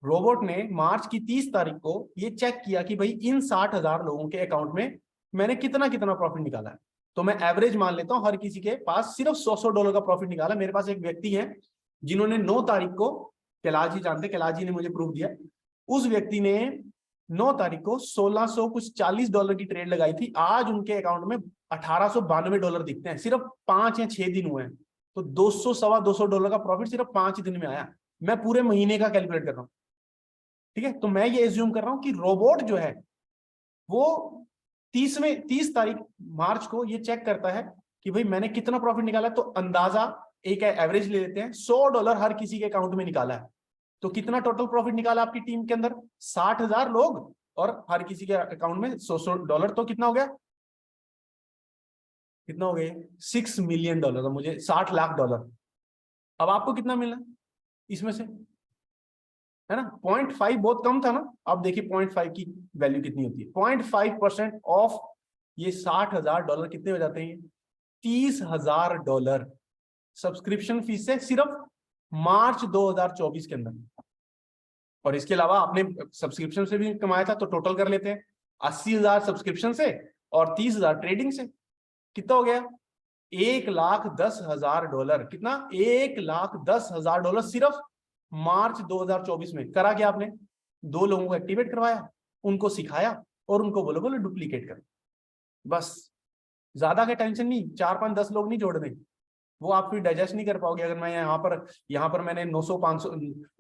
रोबोट ने मार्च की 30 तारीख को ये चेक किया कि भाई इन 60,000 लोगों के अकाउंट में मैंने कितना कितना प्रॉफिट निकाला है। तो मैं एवरेज मान लेता हूं, हर किसी के पास सिर्फ $100 का प्रॉफिट निकाला। मेरे पास एक व्यक्ति है जिन्होंने 9 तारीख को, कैलाश जी जानते, कैलाश जी ने मुझे प्रूफ दिया, उस व्यक्ति ने 9 तारीख को 1600 कुछ $40 की ट्रेड लगाई थी। आज उनके अकाउंट में $1892 दिखते हैं, सिर्फ 5 या 6 दिन हुए हैं। तो 200 सवा $200 का प्रॉफिट सिर्फ 5 दिन में आया। मैं पूरे महीने का कैलकुलेट कर रहा हूं। ठीक है, तो मैं ये एज्यूम कर रहा हूं कि रोबोट जो है वो 30 तारीख मार्च को ये चेक करता है कि भाई मैंने कितना प्रॉफिट निकाला। तो अंदाजा एक एवरेज ले लेते हैं, $100 हर किसी के अकाउंट में निकाला है। तो कितना टोटल प्रॉफिट निकाला आपकी टीम के अंदर? 60,000 लोग और हर किसी के अकाउंट में $100। तो कितना हो गया? कितना हो गया? $6 मिलियन। तो मुझे $60 लाख। अब आपको कितना मिलना इसमें से, है ना? 0.5 बहुत कम था ना। अब देखिए 0.5 की वैल्यू कितनी होती है। 0.5% ऑफ ये $60,000 कितने हो जाते हैं? $30,000 सब्सक्रिप्शन फीस से सिर्फ मार्च 2024 के अंदर। और इसके अलावा आपने सब्सक्रिप्शन से भी कमाया था, तो टोटल कर लेते हैं। 80,000 सब्सक्रिप्शन से और 30,000 ट्रेडिंग से, कितना हो गया? $1,10,000। कितना? $1,10,000 सिर्फ मार्च 2024 में। करा क्या आपने? 2 लोगों को एक्टिवेट करवाया, उनको सिखाया और उनको बोलो बोलो डुप्लीकेट कर। बस, ज्यादा का टेंशन नहीं, 4 5 10 लोग नहीं जोड़ने, वो आप फिर डाइजेस्ट नहीं कर पाओगे। अगर मैं यहाँ पर मैंने 900 500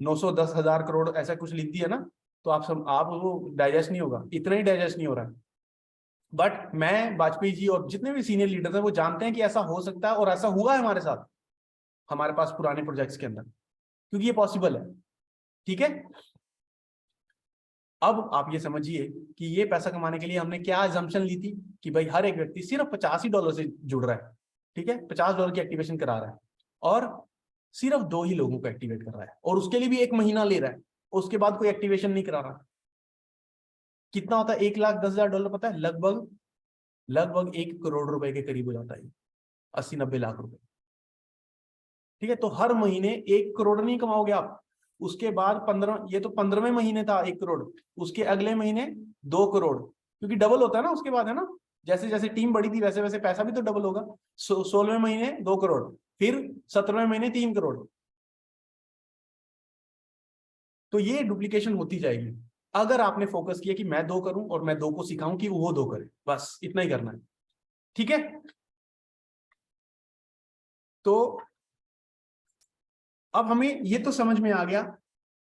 900 10,000 करोड़ ऐसा कुछ लिख दिया ना, तो आप वो डाइजेस्ट नहीं होगा, इतना ही डाइजेस्ट नहीं हो रहा है। बट मैं, वाजपेयी जी और जितने भी सीनियर लीडर्स हैं वो जानते हैं कि ऐसा हो सकता है, और ऐसा हुआ है हमारे साथ, हमारे पास पुराने प्रोजेक्ट्स के अंदर, क्योंकि ये पॉसिबल है। ठीक है, अब आप ये समझिए कि ये पैसा कमाने के लिए हमने क्या अजम्पशन ली थी कि भाई हर एक व्यक्ति सिर्फ $85 से जुड़ रहा है। ठीक है, $50 की एक्टिवेशन करा रहा है और सिर्फ 2 ही लोगों को एक्टिवेट कर रहा है, और उसके लिए भी 1 महीना ले रहा है, उसके बाद कोई एक्टिवेशन नहीं करा रहा। कितना होता है? $1,10,000 पता है? लगभग 1 करोड़ रुपए के करीब हो जाता है, 80-90 लाख रुपए। ठीक है, तो हर महीने 1 करोड़ नहीं कमाओगे आप। उसके बाद 15, ये तो 15वें महीने था 1 करोड़, उसके अगले महीने 2 करोड़, क्योंकि डबल होता है ना उसके बाद, है ना? जैसे जैसे टीम बढ़ी थी वैसे वैसे पैसा भी तो डबल होगा। 16वें महीने 2 करोड़, फिर 17वें महीने 3 करोड़। तो ये डुप्लीकेशन होती जाएगी अगर आपने फोकस किया कि मैं 2 करूं और मैं 2 को सिखाऊं कि वो 2 करे, बस इतना ही करना है। ठीक है, तो अब हमें ये तो समझ में आ गया।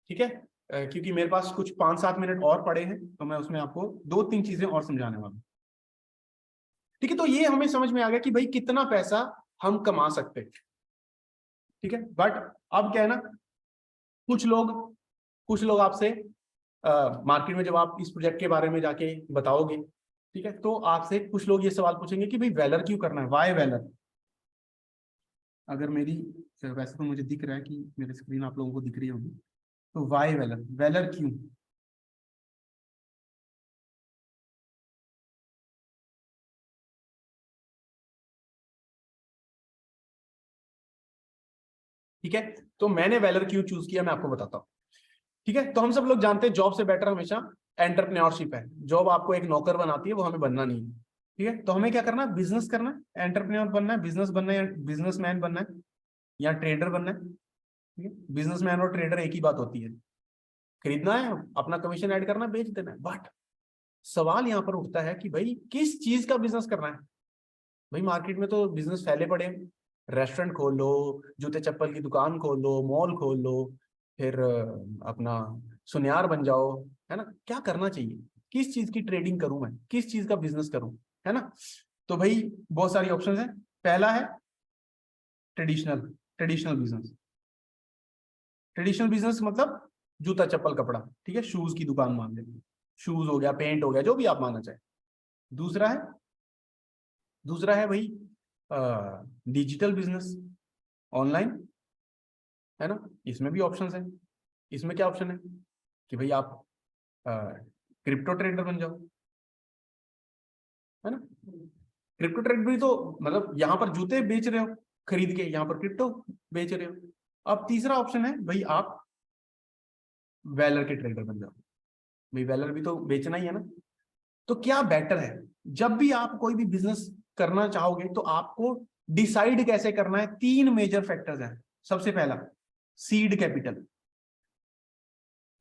ठीक है, क्योंकि मेरे पास कुछ 5-7 मिनट और पड़े हैं, तो मैं उसमें आपको 2-3 चीजें और समझाने वाला हूं। ठीक है, तो ये हमें समझ में आ गया कि भाई कितना पैसा हम कमा सकते हैं। ठीक है, बट अब क्या है ना, कुछ लोग आपसे मार्केट में जब आप इस प्रोजेक्ट के बारे में जाके बताओगे, ठीक है, तो आपसे कुछ लोग ये सवाल पूछेंगे कि भाई वेलर क्यों करना है, वाई वेलर। अगर मेरी, वैसे तो मुझे दिख रहा है कि मेरी स्क्रीन आप लोगों को दिख रही होगी, तो वाई वेलर, वेलर क्यों? ठीक है, तो मैंने वैलर क्यों चूज किया मैं आपको बताता हूँ। ठीक है, तो हम सब लोग जानते हैं जॉब से बेटर हमेशा एंटरप्रेन्योरशिप है। जॉब आपको एक नौकर बनाती है, वो हमें बनना नहीं है। ठीक है, तो हमें क्या करना है, बिजनेस करना है, एंटरप्रेन्योर बनना है, बिजनेस बनना है, या बिजनेसमैन बनना है, या ट्रेडर बनना है। ठीक है, बिजनेसमैन और ट्रेडर एक ही बात होती है, खरीदना है, अपना कमीशन ऐड करना है, बेच देना है। बट सवाल यहाँ पर उठता है कि भाई किस चीज का बिजनेस करना है। भाई मार्केट में तो बिजनेस फैले पड़े हैं, रेस्टोरेंट खोल लो, जूते चप्पल की दुकान खोल लो, मॉल खोल लो, फिर अपना सुनियार बन जाओ, है ना। क्या करना चाहिए, किस चीज की ट्रेडिंग करूं मैं, किस चीज का बिजनेस करूं, है ना। तो भाई बहुत सारी ऑप्शंस हैं। पहला है traditional traditional business. Traditional business मतलब जूता चप्पल कपड़ा, ठीक है, शूज की दुकान मान लेंगे, शूज हो गया, पेंट हो गया, जो भी आप मानना चाहे। दूसरा है दूसरा है भाई डिजिटल बिजनेस, ऑनलाइन, है ना। इसमें भी ऑप्शंस है। इसमें क्या ऑप्शन है कि भाई आप क्रिप्टो ट्रेडर बन जाओ, है ना। क्रिप्टो ट्रेड भी तो मतलब यहाँ पर जूते बेच रहे हो खरीद के, यहाँ पर क्रिप्टो बेच रहे हो। अब तीसरा ऑप्शन है भाई आप वेलर के ट्रेडर बन जाओ। भाई वेलर भी तो बेचना ही है ना। तो क्या बेटर है, जब भी आप कोई भी बिजनेस करना चाहोगे तो आपको डिसाइड कैसे करना है। तीन मेजर फैक्टर्स हैं। सबसे पहला सीड कैपिटल,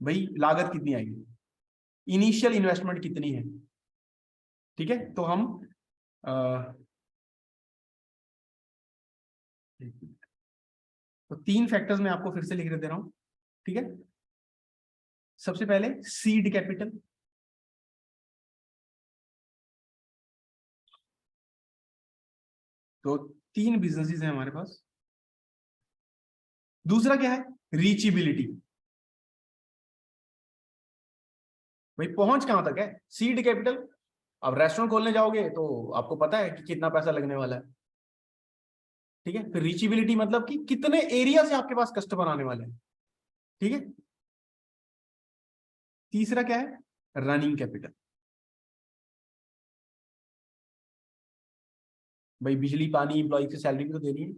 भाई लागत कितनी आएगी, इनिशियल इन्वेस्टमेंट कितनी है। ठीक है, तो हम तो तीन फैक्टर्स मैं आपको फिर से लिख दे रहा हूं। ठीक है, सबसे पहले सीड कैपिटल, तो तीन बिजनेसेस हैं हमारे पास। दूसरा क्या है, रीचेबिलिटी, भाई पहुंच कहां तक है। सीड कैपिटल, अब रेस्टोरेंट खोलने जाओगे तो आपको पता है कि कितना पैसा लगने वाला है। ठीक है, फिर रीचेबिलिटी मतलब कि कितने एरिया से आपके पास कस्टमर आने वाले हैं। ठीक है, तीसरा क्या है, रनिंग कैपिटल, भाई बिजली पानी एम्प्लॉय की सैलरी भी तो देनी है।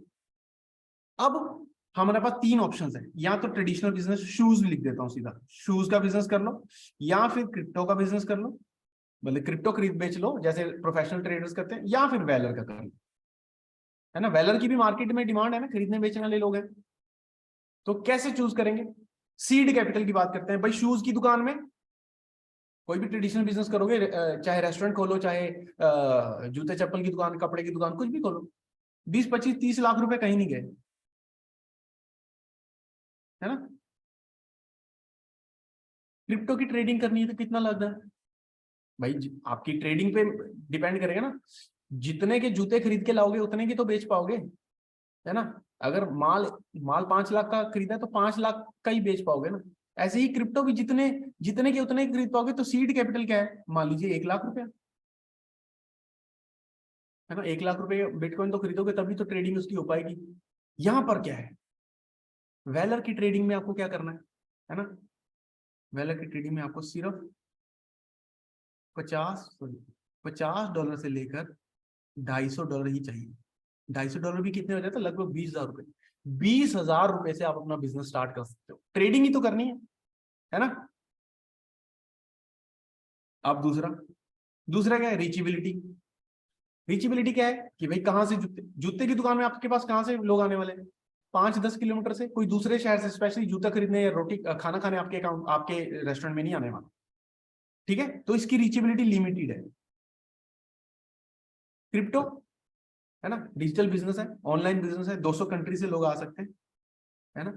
अब हमारे पास तीन ऑप्शंस है, या तो ट्रेडिशनल बिजनेस, शूज लिख देता हूं सीधा, शूज का बिजनेस कर लो, या फिर क्रिप्टो का बिजनेस कर लो, मतलब क्रिप्टो खरीद बेच लो जैसे प्रोफेशनल ट्रेडर्स करते हैं, या फिर वेलर का कर लो, है ना। वेलर की भी मार्केट में डिमांड है ना, खरीदने बेचने वाले लोग हैं। तो कैसे चूज करेंगे, सीड कैपिटल की बात करते हैं। भाई शूज की दुकान में कोई भी ट्रेडिशनल बिजनेस करोगे, चाहे रेस्टोरेंट खोलो, चाहे जूते चप्पल की दुकान, कपड़े की दुकान, कुछ भी खोलो, 20 25 30 लाख रुपए कहीं नहीं गए, है ना। क्रिप्टो की ट्रेडिंग करनी है तो कितना लगता है भाई, आपकी ट्रेडिंग पे डिपेंड करेगा ना। जितने के जूते खरीद के लाओगे उतने की तो बेच पाओगे, है ना। अगर माल माल 5 लाख का खरीदा है तो 5 लाख का ही बेच पाओगे ना। ऐसे ही क्रिप्टो भी जितने जितने के उतने ही खरीद पाओगे। तो सीड कैपिटल क्या है, मान लीजिए 1 लाख रुपया, है ना। 1 लाख रुपए बिटकॉइन तो खरीदोगे तभी तो ट्रेडिंग उसकी हो पाएगी। यहां पर क्या है, वेलर की ट्रेडिंग में आपको क्या करना है ना। वेलर की ट्रेडिंग में आपको सिर्फ 50 $50 से लेकर $250 ही चाहिए। $250 भी कितने हो जाते हैं, लगभग 20,000 रुपए। 20,000 रुपए से आप अपना बिजनेस स्टार्ट कर सकते हो, ट्रेडिंग ही तो करनी है ना। अब दूसरा दूसरा क्या है, रीचेबिलिटी। रीचेबिलिटी क्या है कि भाई कहाँ से जूते जूते की दुकान में आपके पास कहाँ से लोग आने वाले हैं, 5 10 किलोमीटर से, कोई दूसरे शहर से स्पेशली जूता खरीदने या रोटी खाना खाने आपके अकाउंट आपके रेस्टोरेंट में नहीं आने वाला। ठीक है, तो इसकी रीचेबिलिटी लिमिटेड है। क्रिप्टो, है ना, डिजिटल बिजनेस है, ऑनलाइन बिजनेस है, 200 कंट्री से लोग आ सकते हैं, है ना।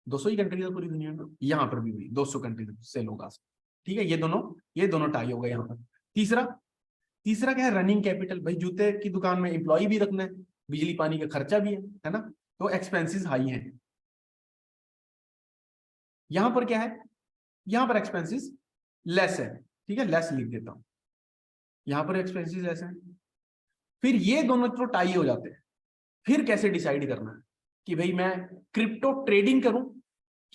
200 ही कंट्री है पूरी दुनिया में, यहाँ पर भी 200 कंट्री से लोग आ सकते हैं। ठीक है, ये दोनों टाई हो गए यहाँ पर। तीसरा तीसरा क्या है, रनिंग कैपिटल, भाई जूते की दुकान में एम्प्लॉय भी रखना है, बिजली पानी का खर्चा भी है ना। तो एक्सपेंसेस हाई है। यहां पर क्या है, यहां पर एक्सपेंसेस लेस है। ठीक है, लेस लिख देता हूं, यहां पर एक्सपेंसेस लेस है। फिर ये दोनों तो टाई हो जाते हैं। फिर कैसे डिसाइड करना है कि भाई मैं क्रिप्टो ट्रेडिंग करूं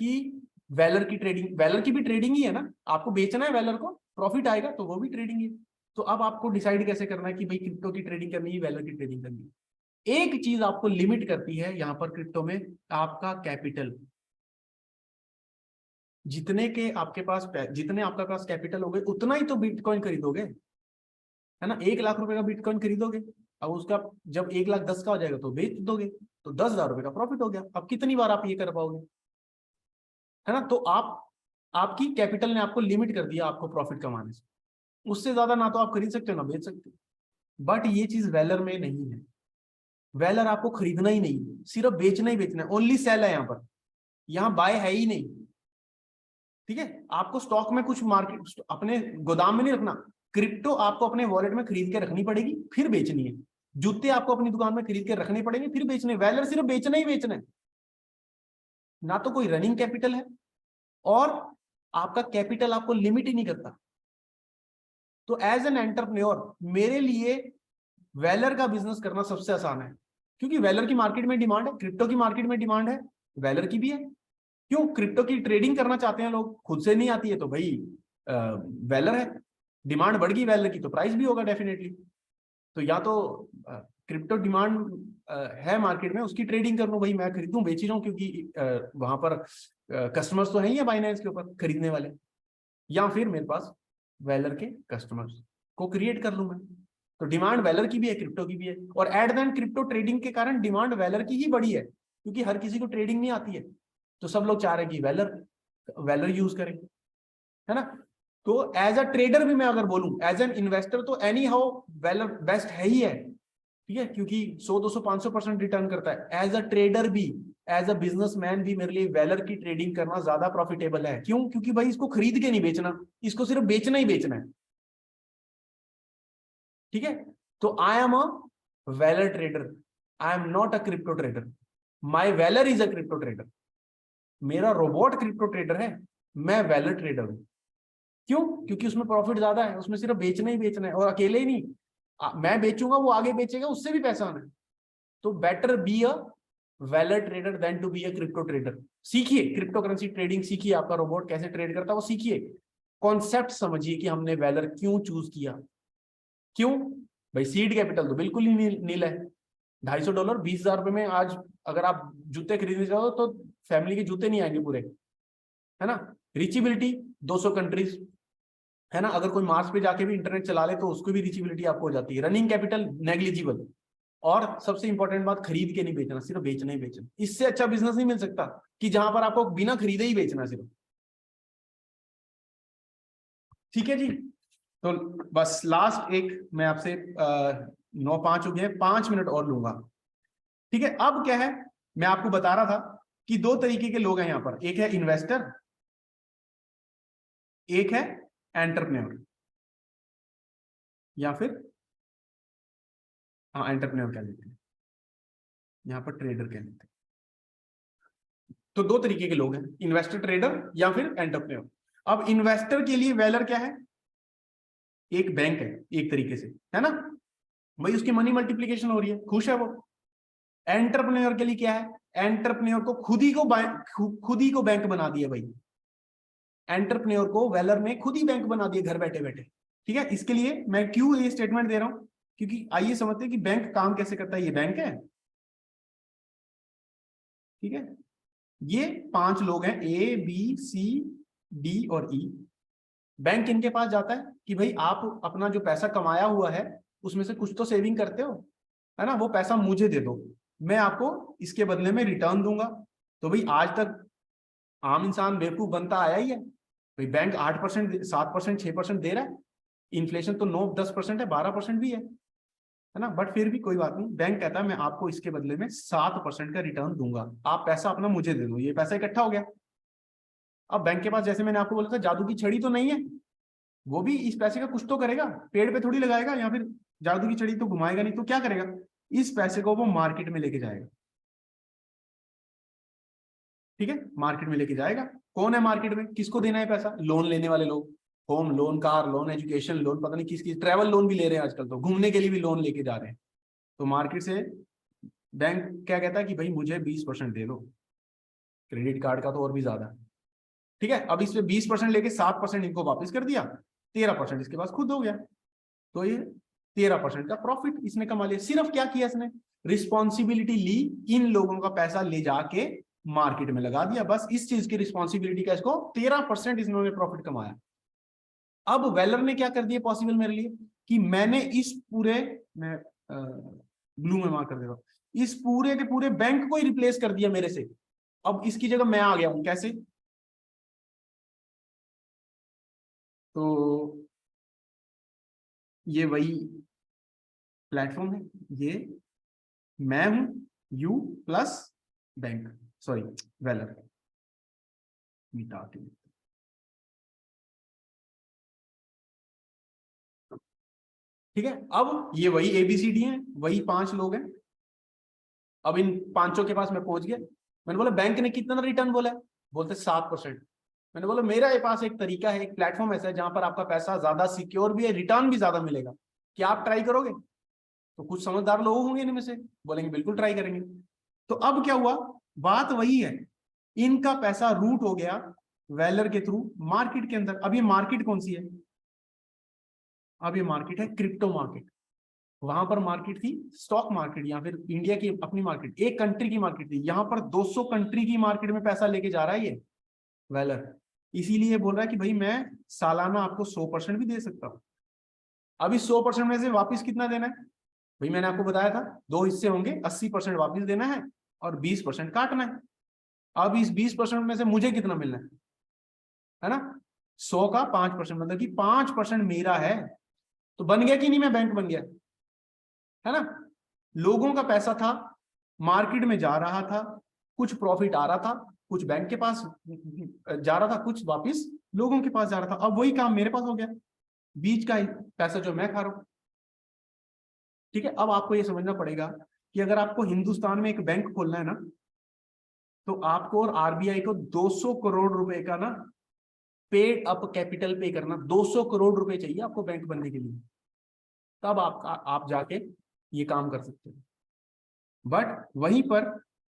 कि वेलर की ट्रेडिंग। वेलर की भी ट्रेडिंग ही है ना, आपको बेचना है वेलर को, प्रॉफिट आएगा तो वो भी ट्रेडिंग है। तो अब आपको डिसाइड कैसे करना है कि भाई क्रिप्टो की ट्रेडिंग करनी है, वेलर की ट्रेडिंग करनी है। एक चीज आपको लिमिट करती है यहाँ पर क्रिप्टो में, आपका कैपिटल। जितने आपका पास कैपिटल हो गए उतना ही तो बिटकॉइन खरीदोगे, है ना। 1 लाख रुपए का बिटकॉइन खरीदोगे, अब उसका जब 1,10,000 का हो जाएगा तो बेच दोगे, तो 10,000 रुपए का प्रॉफिट हो गया। अब कितनी बार आप ये कर पाओगे, है ना। तो आपकी कैपिटल ने आपको लिमिट कर दिया आपको प्रॉफिट कमाने से, उससे ज्यादा ना तो आप खरीद सकते हो ना बेच सकते हो। बट ये चीज वेलर में नहीं है। वेलर आपको खरीदना ही नहीं, सिर्फ बेचना ही बेचना है, ओनली सेल है यहाँ पर, यहाँ बाय है ही नहीं। ठीक है, आपको स्टॉक में कुछ मार्केट अपने गोदाम में नहीं रखना। क्रिप्टो आपको अपने वॉलेट में खरीद के रखनी पड़ेगी, फिर बेचनी है। जूते आपको अपनी दुकान में खरीद के रखने पड़ेंगे, फिर बेचने। वेलर सिर्फ बेचना ही बेचना है, ना तो कोई रनिंग कैपिटल है, और आपका कैपिटल आपको लिमिट ही नहीं करता। तो एज एन एंटरप्रेन्योर मेरे लिए वेलर का बिजनेस करना सबसे आसान है, क्योंकि वेलर की मार्केट में डिमांड है, क्रिप्टो की मार्केट में डिमांड है, वेलर की भी है। क्यों? क्रिप्टो की ट्रेडिंग करना चाहते हैं लोग, खुद से नहीं आती है, तो भाई वेलर है। डिमांड बढ़ गई वेलर की तो प्राइस भी होगा डेफिनेटली। तो या तो क्रिप्टो डिमांड है मार्केट में, उसकी ट्रेडिंग कर लूं भाई, मैं खरीदूं बेच ही रहा हूं, क्योंकि वहां पर कस्टमर्स तो है ही है बाइनेंस के ऊपर खरीदने वाले। या फिर मेरे पास वेलर के कस्टमर्स को क्रिएट कर लूं मैं। तो डिमांड वेलर की भी है, क्रिप्टो की भी है, और at the end crypto trading के कारण डिमांड वेलर की ही बढ़ी है, क्योंकि हर किसी को ट्रेडिंग नहीं आती है, तो सब लोग चाह रहे हैं कि वेलर यूज करें, है ना। तो एज अ ट्रेडर भी मैं अगर बोलूं, एज एन इन्वेस्टर तो एनी हाउ वेलर बेस्ट है ही है, ठीक है, क्योंकि 100, 200, 500% रिटर्न करता है। एज अ ट्रेडर भी, एज अ बिजनेसमैन भी मेरे लिए वेलर की ट्रेडिंग करना ज्यादा प्रॉफिटेबल है। क्यों? क्योंकि भाई इसको खरीद के नहीं बेचना, इसको सिर्फ बेचना ही बेचना है। ठीक है, तो I am a Weller trader, I am not a crypto trader. My Weller is a crypto trader. मेरा रोबोट क्रिप्टो ट्रेडर है, मैं वेलर ट्रेडर हूं। क्यों? क्योंकि उसमें प्रॉफिट ज्यादा है, उसमें सिर्फ बेचना ही बेचना है, और अकेले ही नहीं, मैं बेचूंगा वो आगे बेचेगा, उससे भी पैसा आना है। तो better be a Weller trader than to be a crypto trader. सीखिए क्रिप्टो करेंसी ट्रेडिंग, सीखिए आपका रोबोट कैसे ट्रेड करता है वो सीखिए, कॉन्सेप्ट समझिए कि हमने वेलर क्यों चूज किया। क्यों? भाई सीड कैपिटल तो बिल्कुल ही नील है। $250, 20,000 रुपए में आज अगर आप जूते खरीदने जाओ तो फैमिली के जूते नहीं आएंगे पूरे, है ना। रीचेबिलिटी 200 कंट्रीज, है ना। अगर कोई मार्स पे जाके भी इंटरनेट चला ले तो उसको भी रीचेबिलिटी आपको हो जाती है। रनिंग कैपिटल नेग्लिजिबल, और सबसे इंपॉर्टेंट बात, खरीद के नहीं बेचना, सिर्फ बेचना ही बेचना। इससे अच्छा बिजनेस नहीं मिल सकता कि जहां पर आपको बिना खरीदे ही बेचना सिर्फ। ठीक है जी, तो बस लास्ट एक मैं आपसे 9:05 हो गए, 5 मिनट और लूंगा। ठीक है, अब क्या है, मैं आपको बता रहा था कि 2 तरीके के लोग हैं यहां पर, एक है इन्वेस्टर, एक है एंटरप्रेन्योर, या फिर हाँ एंटरप्रेन्योर कह लेते हैं, यहां पर ट्रेडर कह लेते हैं। तो 2 तरीके के लोग हैं, इन्वेस्टर, ट्रेडर, या फिर एंटरप्रेन्योर। अब इन्वेस्टर के लिए वेलर क्या है? एक बैंक है एक तरीके से, है ना। भाई उसकी मनी मल्टीप्लीकेशन हो रही है, खुश है वो। एंटरप्रेन्योर के लिए क्या है? एंटरप्रेन्योर को खुद ही को बैंक बना दिया भाई। एंटरप्रेन्योर को वेलर में खुद ही बैंक बना दिया घर बैठे बैठे। ठीक है, इसके लिए मैं क्यों ये स्टेटमेंट दे रहा हूं, क्योंकि आइए समझते हैं कि बैंक काम कैसे करता है। ये बैंक है, ठीक है, ये 5 लोग हैं, ए बी सी डी और ई। बैंक इनके पास जाता है कि भाई आप अपना जो पैसा कमाया हुआ है उसमें से कुछ तो सेविंग करते हो, है ना, वो पैसा मुझे दे दो, मैं आपको इसके बदले में रिटर्न दूंगा। तो भाई आज तक आम इंसान बेवकूफ बनता आया ही है। भाई बैंक 8%, 7%, 6% दे रहा है, इन्फ्लेशन तो 9-10% है, 12% भी है ना। बट फिर भी कोई बात नहीं, बैंक कहता है मैं आपको इसके बदले में 7% का रिटर्न दूंगा, आप पैसा अपना मुझे दे दो। ये पैसा इकट्ठा हो गया। अब बैंक के पास, जैसे मैंने आपको बोला था, जादू की छड़ी तो नहीं है, वो भी इस पैसे का कुछ तो करेगा, पेड़ पे थोड़ी लगाएगा, या फिर जादू की छड़ी तो घुमाएगा नहीं, तो क्या करेगा, इस पैसे को वो मार्केट में लेके जाएगा। ठीक है, मार्केट में लेके जाएगा। कौन है मार्केट में, किसको देना है पैसा? लोन लेने वाले लोग, home loan, car loan, education loan, पता नहीं किस ट्रैवल लोन भी ले रहे हैं आजकल, तो घूमने के लिए भी लोन लेके जा रहे हैं। तो मार्केट से बैंक क्या कहता है कि भाई मुझे 20% दे दो, क्रेडिट कार्ड का तो और भी ज्यादा। ठीक है, अब इस पे 20% लेके 7% इनको वापस कर दिया, 13% इसके पास खुद हो गया। तो ये 13% का प्रॉफिट इसने कमा लिया। सिर्फ क्या किया इसने, रिस्पॉन्सिबिलिटी ली, इन लोगों का पैसा ले जाके मार्केट में लगा दिया, बस इस चीज की रिस्पॉन्सिबिलिटी का इसको 13% इन्होंने प्रॉफिट कमाया। अब वेलर ने क्या कर दिया पॉसिबल मेरे लिए, कि मैंने इस पूरे, मैं ब्लू में मार्क कर दे रहा हूं, इस पूरे के पूरे बैंक को ही रिप्लेस कर दिया मेरे से। अब इसकी जगह मैं आ गया हूं, कैसे, तो ये वही प्लेटफॉर्म है, ये मैं हूं, U plus bank, sorry Weller, मिटा के, ठीक है। अब ये वही ABCD है, वही 5 लोग हैं। अब इन 5 के पास मैं पहुंच गया, मैंने बोला बैंक ने कितना रिटर्न बोला है, बोलते 7%। मैंने बोला मेरे पास एक तरीका है, एक प्लेटफॉर्म ऐसा है जहां पर आपका पैसा ज्यादा सिक्योर भी है, रिटर्न भी ज्यादा मिलेगा, क्या आप ट्राई करोगे? तो कुछ समझदार लोग होंगे इनमें से, बोलेंगे बिल्कुल ट्राई करेंगे। तो अब क्या हुआ, बात वही है, इनका पैसा रूट हो गया वेलर के थ्रू मार्केट के अंदर। अब ये मार्केट कौन सी है, अब ये मार्केट है क्रिप्टो मार्केट। वहां पर मार्केट थी स्टॉक मार्केट, या फिर इंडिया की अपनी मार्केट, एक कंट्री की मार्केट थी, यहाँ पर 200 कंट्री की मार्केट में पैसा लेके जा रहा है ये वेलर। इसीलिए बोल रहा है कि भाई मैं सालाना आपको 100% भी दे सकता हूं। अब इस 100% में से वापस कितना देना है, भाई मैंने आपको बताया था 2 हिस्से होंगे, 80% वापस देना है और 20% काटना है। अब इस 20% में से मुझे कितना मिलना है ना, 100 का 5%, मतलब कि 5% मेरा है। तो बन गया कि नहीं, मैं बैंक बन गया, है ना। लोगों का पैसा था, मार्केट में जा रहा था, कुछ प्रॉफिट आ रहा था, कुछ बैंक के पास जा रहा था, कुछ वापस लोगों के पास जा रहा था। अब वही काम मेरे पास हो गया, बीच का पैसा जो मैं खा रहा हूं, ठीक है। अब आपको ये समझना पड़ेगा कि अगर आपको हिंदुस्तान में एक बैंक खोलना है ना, तो आपको और RBI को 200 करोड़ रुपए का ना पेड अप कैपिटल पे करना, 200 करोड़ रुपए चाहिए आपको बैंक बनने के लिए, तब आप जाके ये काम कर सकते हो। बट वहीं पर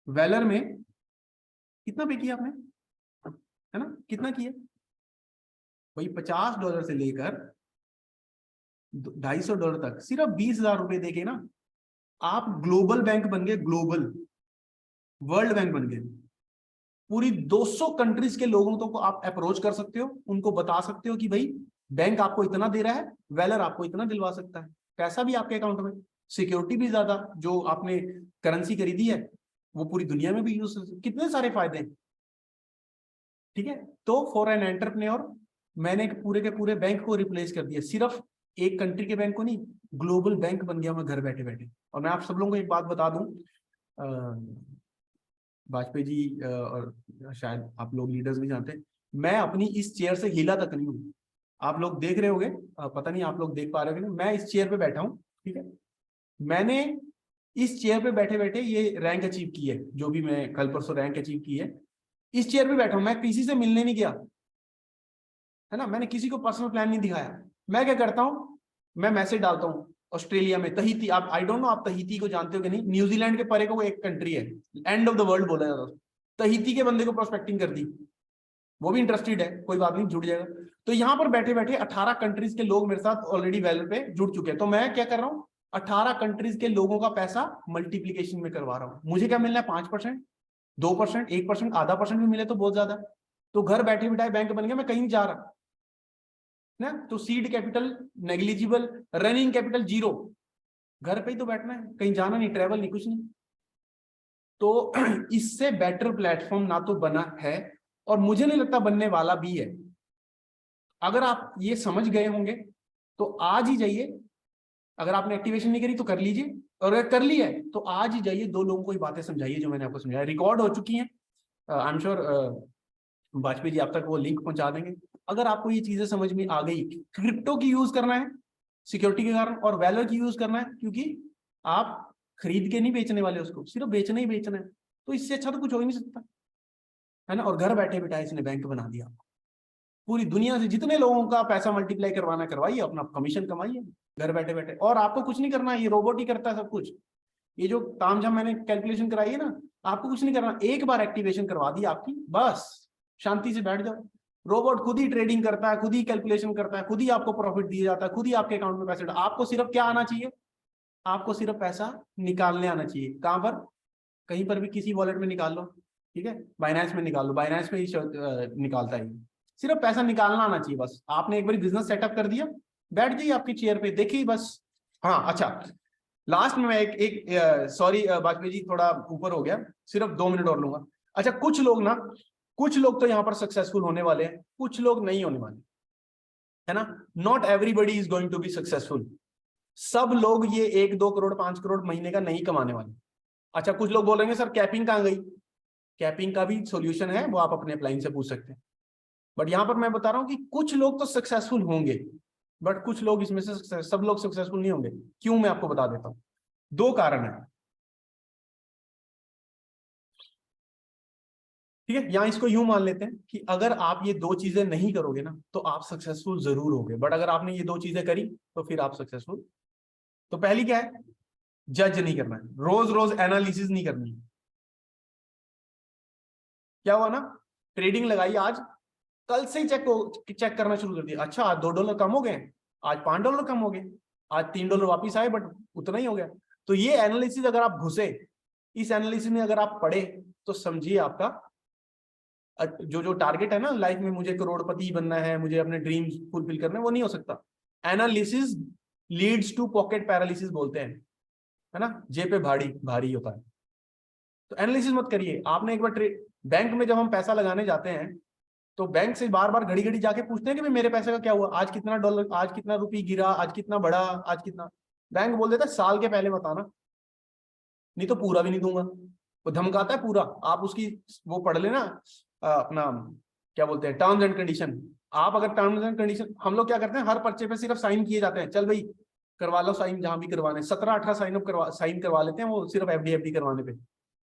वेलर में कितना पे किया आपने, है ना, कितना किया, वही $50 से लेकर $250 तक, सिर्फ 20,000 रुपए देके ना आप ग्लोबल बैंक बन गए, ग्लोबल वर्ल्ड बैंक बन गए। पूरी 200 कंट्रीज के लोगों को आप अप्रोच कर सकते हो, उनको बता सकते हो कि भाई बैंक आपको इतना दे रहा है, वेलर आपको इतना दिलवा सकता है, पैसा भी आपके अकाउंट में, सिक्योरिटी भी ज्यादा, जो आपने करेंसी खरीदी है वो पूरी दुनिया में भी यूज, कितने सारे फायदे हैं, ठीक है। तो फॉर एन एंटरप्रेन्योर मैंने पूरे के पूरे बैंक को रिप्लेस कर दिया, सिर्फ एक कंट्री के बैंक को नहीं, ग्लोबल बैंक बन गया मैं घर बैठे बैठे। और मैं आप सब लोगों को एक बात बता दूं, वाजपेयी जी और शायद आप लोग लीडर्स भी जानते हैं, मैं अपनी इस चेयर से हिला तक नहीं हूँ। आप लोग देख रहे होंगे, पता नहीं आप लोग देख पा रहे हो, मैं इस चेयर पे बैठा हूँ, ठीक है। मैंने इस चेयर पे बैठे बैठे ये रैंक अचीव की है, जो भी मैं कल परसों रैंक अचीव की है, इस चेयर पे बैठा हूं, मैं किसी से मिलने नहीं गया, है ना, मैंने किसी को पर्सनल प्लान नहीं दिखाया। मैं क्या करता हूं, मैं मैसेज डालता हूं ऑस्ट्रेलिया में, तहीती, आप आई डोंट नो आप तहीती को जानते हो कि नहीं, न्यूजीलैंड के परे को एक कंट्री है, एंड ऑफ द वर्ल्ड बोला जाता है, तहीती के बंदे को प्रोस्पेक्टिंग कर दी, वो भी इंटरेस्टेड है, कोई बात नहीं, जुड़ जाएगा। तो यहां पर बैठे बैठे 18 कंट्रीज के लोग मेरे साथ ऑलरेडी वेल पे जुड़ चुके हैं। तो मैं क्या कर रहा हूं, 18 कंट्रीज के लोगों का पैसा मल्टीप्लीकेशन में करवा रहा हूं। मुझे क्या मिलना है, 5%, 2%, 1%, आधा % भी मिले तो बहुत ज्यादा। तो घर बैठे बिठाए बैंक बन गया, मैं कहीं नहीं जा रहा ना। तो seed capital negligible, running capital 0, घर पे ही तो बैठना है, कहीं जाना नहीं, ट्रेवल नहीं, कुछ नहीं। तो इससे बेटर प्लेटफॉर्म ना तो बना है, और मुझे नहीं लगता बनने वाला भी है। अगर आप ये समझ गए होंगे तो आज ही जाइए, अगर आपने एक्टिवेशन नहीं करी तो कर लीजिए, और अगर कर लिया है तो आज ही जाइए 2 लोगों को ये बातें समझाइए जो मैंने आपको समझाया, रिकॉर्ड हो चुकी हैं, I am sure Vajpayee ji आप तक वो लिंक पहुंचा देंगे। अगर आपको ये चीजें समझ में आ गई, क्रिप्टो की यूज करना है सिक्योरिटी के कारण, और वैलर की यूज करना है क्योंकि आप खरीद के नहीं बेचने वाले उसको, सिर्फ बेचना ही बेचना है, तो इससे अच्छा तो कुछ हो ही नहीं सकता, है ना। और घर बैठे बिठाए इसने बैंक बना दिया, पूरी दुनिया से जितने लोगों का पैसा मल्टीप्लाई करवाना करवाइए, अपना कमीशन कमाइए घर बैठे बैठे, और आपको कुछ नहीं करना, ये रोबोट ही करता है सब कुछ। ये जो तामझाम मैंने कैलकुलेशन कराई है ना, आपको कुछ नहीं करना, एक बार एक्टिवेशन करवा दी आपकी, बस शांति से बैठ जाओ। रोबोट खुद ही ट्रेडिंग करता है, खुद ही कैलकुलेशन करता है, खुद ही आपको प्रॉफिट दिया जाता है, खुद ही आपके अकाउंट में पैसे, आपको सिर्फ क्या आना चाहिए, आपको सिर्फ पैसा निकालने आना चाहिए। कहां पर, कहीं पर भी किसी वॉलेट में निकाल लो, ठीक है, बाइनेंस में निकाल लो, बाइनेंस में ही निकालता है, सिर्फ पैसा निकालना आना चाहिए बस। आपने एक बार बिजनेस सेटअप कर दिया, बैठ जाइए आपकी चेयर पे, देखिए बस। हाँ अच्छा, लास्ट में मैं एक सॉरी वाजपेयी जी, थोड़ा ऊपर हो गया, सिर्फ 2 मिनट और लूंगा। अच्छा, कुछ लोग ना, कुछ लोग तो यहाँ पर सक्सेसफुल होने वाले हैं, कुछ लोग नहीं होने वाले, है ना। Not everybody is going to be successful. सब लोग ये 1-2 करोड़ 5 करोड़ महीने का नहीं कमाने वाले। अच्छा, कुछ लोग बोलेंगे सर कैपिंग कहाँ गई, कैपिंग का भी सॉल्यूशन है, वो आप अपने अपलाइन से पूछ सकते हैं। बट यहां पर मैं बता रहा हूं कि कुछ लोग तो सक्सेसफुल होंगे, बट कुछ लोग इसमें से, सब लोग सक्सेसफुल नहीं होंगे। क्यों, मैं आपको बता देता हूं। 2 कारण है, ठीक है। यहां इसको यूं मान लेते हैं कि अगर आप ये 2 चीजें नहीं करोगे ना तो आप सक्सेसफुल जरूर होगे, बट अगर आपने ये 2 चीजें करी तो फिर आप सक्सेसफुल। तो पहली क्या है, जज नहीं करना है, रोज रोज एनालिसिस नहीं करनी है। क्या हुआ ना, ट्रेडिंग लगाई आज, कल से ही चेक करना शुरू कर दिया, अच्छा आज $2 कम हो गए, आज $5 कम हो गए, आज $3 वापिस आए, बट उतना ही हो गया। तो ये एनालिसिस अगर आप घुसे, इस एनालिसिस में अगर आप पढ़े, तो समझिए आपका जो टारगेट है ना लाइफ में, मुझे करोड़पति बनना है, मुझे अपने ड्रीम्स फुलफिल करने, वो नहीं हो सकता। Analysis leads to pocket paralysis बोलते हैं, है ना, जेब पे भारी भारी होता है। तो एनालिसिस मत करिए। आपने एक बार बैंक में जब हम पैसा लगाने जाते हैं, तो बैंक से बार बार घड़ी घड़ी जाके पूछते हैं कि भाई मेरे पैसे का क्या हुआ, आज कितना $, आज कितना रुपये गिरा, आज कितना बढ़ा, आज कितना। बैंक बोल देता है साल के पहले बताना, नहीं तो पूरा भी नहीं दूंगा। वो धमकाता है पूरा। आप उसकी वो पढ़ लेना, अपना क्या बोलते हैं, टर्म्स एंड कंडीशन। आप अगर टर्म्स एंड कंडीशन, हम लोग क्या करते हैं, हर पर्चे पे सिर्फ साइन किए जाते हैं, चल भाई करवा लो साइन, जहां भी करवाने 17-18 साइन करवा लेते हैं, वो सिर्फ एफडी करवाने पे।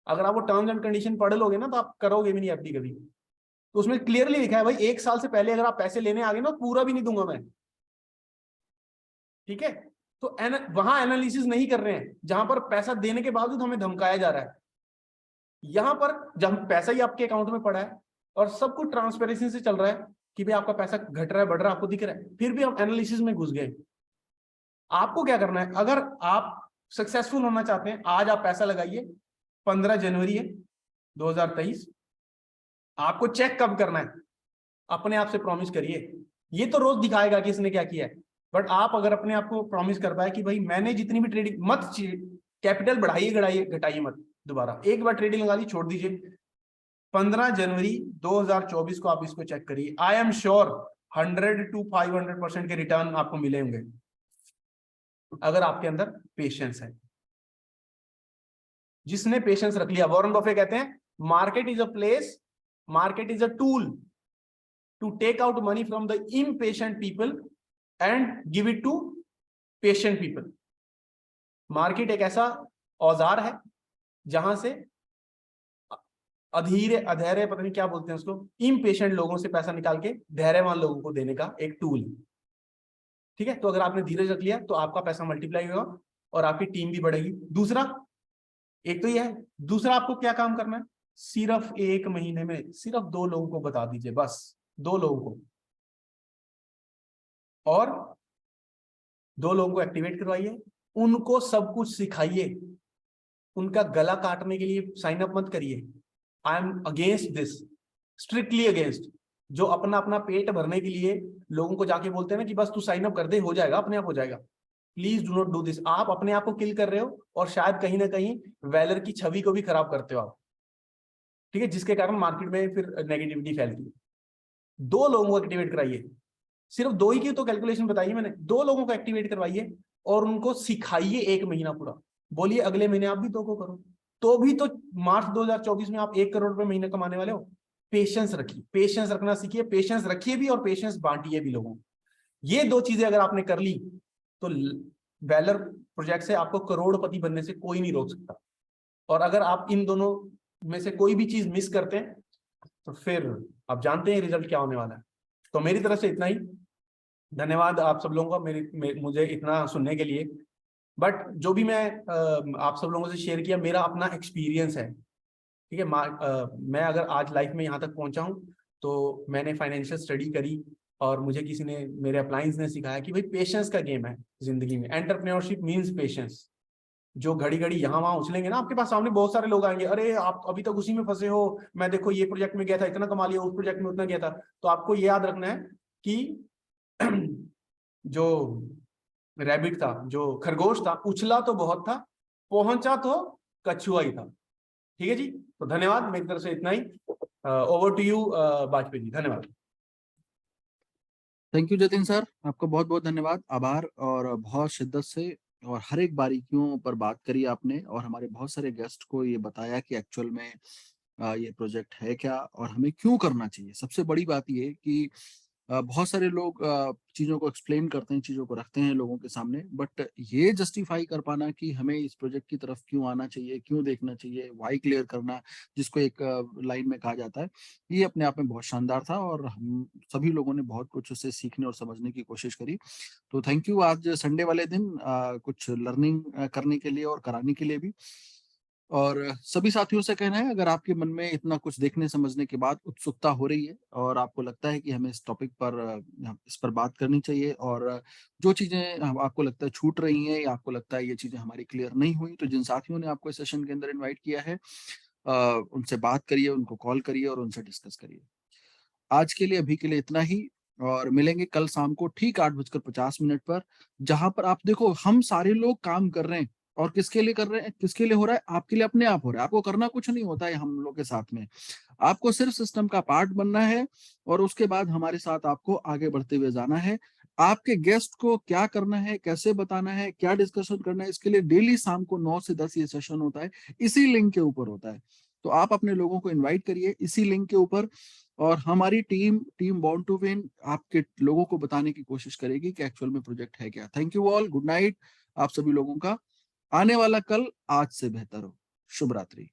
अगर आप वो टर्म्स एंड कंडीशन पढ़ लोगे ना, तो आप करोगे भी नहीं एफडी कभी। तो उसमें क्लियरली लिखा है भाई 1 साल से पहले अगर आप पैसे लेने आ गए ना, पूरा भी नहीं दूंगा मैं, ठीक है। तो वहां एनालिसिस नहीं कर रहे हैं, जहां पर पैसा देने के बावजूद हमें धमकाया जा रहा है। यहां पर जब पैसा ही आपके अकाउंट में पड़ा है और सब कुछ ट्रांसपेरेंसी से चल रहा है कि भाई आपका पैसा घट रहा है, बढ़ रहा है, आपको दिख रहा है, फिर भी हम एनालिसिस में घुस गए। आपको क्या करना है, अगर आप सक्सेसफुल होना चाहते हैं, आज आप पैसा लगाइए, 15 जनवरी है 2023। आपको चेक कब करना है, अपने आप से प्रॉमिस करिए। ये तो रोज दिखाएगा कि इसने क्या किया है, बट आप अगर अपने आप को प्रॉमिस कर पाए कि भाई मैंने जितनी भी ट्रेडिंग, मत कैपिटल बढ़ाइए घटाइए मत, दोबारा एक बार ट्रेडिंग लगा दी छोड़ दीजिए। 15 जनवरी 2024 को आप इसको चेक करिए, आई एम श्योर 100 to 500% के रिटर्न आपको मिले होंगे, अगर आपके अंदर पेशेंस है। जिसने पेशेंस रख लिया, वॉरेन बफे कहते हैं market is a place, market is a tool to take out money from the impatient people and give it to patient people. Market एक ऐसा औजार है जहां से अधैर्य पता नहीं क्या बोलते हैं उसको, इम्पेशेंट लोगों से पैसा निकाल के धैर्यवान लोगों को देने का एक टूल, ठीक है। तो अगर आपने धीरज रख लिया तो आपका पैसा मल्टीप्लाई होगा और आपकी टीम भी बढ़ेगी। दूसरा, एक तो यह है, दूसरा आपको क्या काम करना है, सिर्फ 1 महीने में सिर्फ 2 लोगों को बता दीजिए, बस 2 लोगों को, और 2 लोगों को एक्टिवेट करवाइए, उनको सब कुछ सिखाइए। उनका गला काटने के लिए साइन अप मत करिए, I am against this, strictly against. जो अपना अपना पेट भरने के लिए लोगों को जाके बोलते हैं ना कि बस तू साइन अप कर दे, हो जाएगा, अपने आप हो जाएगा, please do not do this. आप अपने आप को किल कर रहे हो और शायद कहीं ना कहीं वेलर की छवि को भी खराब करते हो आप, ठीक है, जिसके कारण मार्केट में फिर नेगेटिविटी फैलती है। 2 लोगों को एक्टिवेट कराइए, सिर्फ 2 ही की तो कैलकुलेशन बताइए मैंने, 2 लोगों को एक्टिवेट करवाइए और उनको सिखाइए 1 महीना पूरा। बोलिए अगले महीने आप भी 2 को करो, तो भी तो मार्च 2024 में आप 1 करोड़ रुपए महीने कमाने वाले हो। पेशेंस रखिए, पेशेंस रखना सीखिए, पेशेंस रखिए भी और पेशेंस बांटिए भी लोगों को। ये 2 चीजें अगर आपने कर ली तो वेलर प्रोजेक्ट से आपको करोड़पति बनने से कोई नहीं रोक सकता। और अगर आप इन दोनों में से कोई भी चीज मिस करते हैं तो फिर आप जानते हैं रिजल्ट क्या होने वाला है। तो मेरी तरफ से इतना ही, धन्यवाद आप सब लोगों का मुझे इतना सुनने के लिए। बट जो भी मैं आप सब लोगों से शेयर किया, मेरा अपना एक्सपीरियंस है, ठीक है। मैं अगर आज लाइफ में यहाँ तक पहुंचा हूँ तो मैंने फाइनेंशियल स्टडी करी और मुझे किसी ने, मेरे अप्लायंस ने सिखाया कि भाई पेशेंस का गेम है जिंदगी में, एंटरप्रेन्योरशिप मीन्स पेशेंस। जो घड़ी घड़ी यहाँ वहां उछलेंगे ना, आपके पास सामने बहुत सारे लोग आएंगे, अरे आप अभी तक उसी में फंसे हो, मैं देखो ये प्रोजेक्ट में गया था इतना कमा लिया, उस प्रोजेक्ट में उतना गया था। तो आपको ये याद रखना है कि जो रैबिट था, जो खरगोश था, उछला तो बहुत था, पहुंचा तो कछुआ ही था। ठीक है जी, तो धन्यवाद, मेरी तरफ से इतना ही। Over to you Vajpayee ji, धन्यवाद। थैंक यू जतिन सर, आपका बहुत बहुत धन्यवाद, आभार। और बहुत शिद्दत से और हर एक बारीकियों पर बात करी आपने, और हमारे बहुत सारे गेस्ट को ये बताया कि एक्चुअल में ये प्रोजेक्ट है क्या और हमें क्यों करना चाहिए। सबसे बड़ी बात ये कि बहुत सारे लोग चीज़ों को एक्सप्लेन करते हैं, चीज़ों को रखते हैं लोगों के सामने, बट ये जस्टिफाई कर पाना कि हमें इस प्रोजेक्ट की तरफ क्यों आना चाहिए, क्यों देखना चाहिए, वाई क्लियर करना, जिसको एक लाइन में कहा जाता है, ये अपने आप में बहुत शानदार था और हम सभी लोगों ने बहुत कुछ उससे सीखने और समझने की कोशिश करी। तो थैंक यू, आज संडे वाले दिन कुछ लर्निंग करने के लिए और कराने के लिए भी। और सभी साथियों से कहना है, अगर आपके मन में इतना कुछ देखने समझने के बाद उत्सुकता हो रही है और आपको लगता है कि हमें इस टॉपिक पर इस पर बात करनी चाहिए, और जो चीजें आपको लगता है छूट रही हैं या आपको लगता है ये चीजें हमारी क्लियर नहीं हुई, तो जिन साथियों ने आपको इस सेशन के अंदर इनवाइट किया है उनसे बात करिए, उनको कॉल करिए और उनसे डिस्कस करिए। आज के लिए, अभी के लिए इतना ही, और मिलेंगे कल शाम को ठीक 8:50 पर, जहां पर आप देखो हम सारे लोग काम कर रहे हैं। और किसके लिए कर रहे हैं, किसके लिए हो रहा है, आपके लिए, अपने आप हो रहा है। आपको करना कुछ नहीं होता है हम लोग के साथ में, आपको सिर्फ सिस्टम का पार्ट बनना है और उसके बाद हमारे साथ आपको आगे बढ़ते हुए जाना है। आपके गेस्ट को क्या करना है, कैसे बताना है, क्या डिस्कशन करना है, इसके लिए डेली शाम को 9 से 10 ये सेशन होता है, इसी लिंक के ऊपर होता है। तो आप अपने लोगों को इनवाइट करिए इसी लिंक के ऊपर, और हमारी team team born to win आपके लोगों को बताने की कोशिश करेगी कि एक्चुअल में प्रोजेक्ट है क्या। Thank you all, good night आप सभी लोगों का। आने वाला कल आज से बेहतर हो। शुभ रात्रि।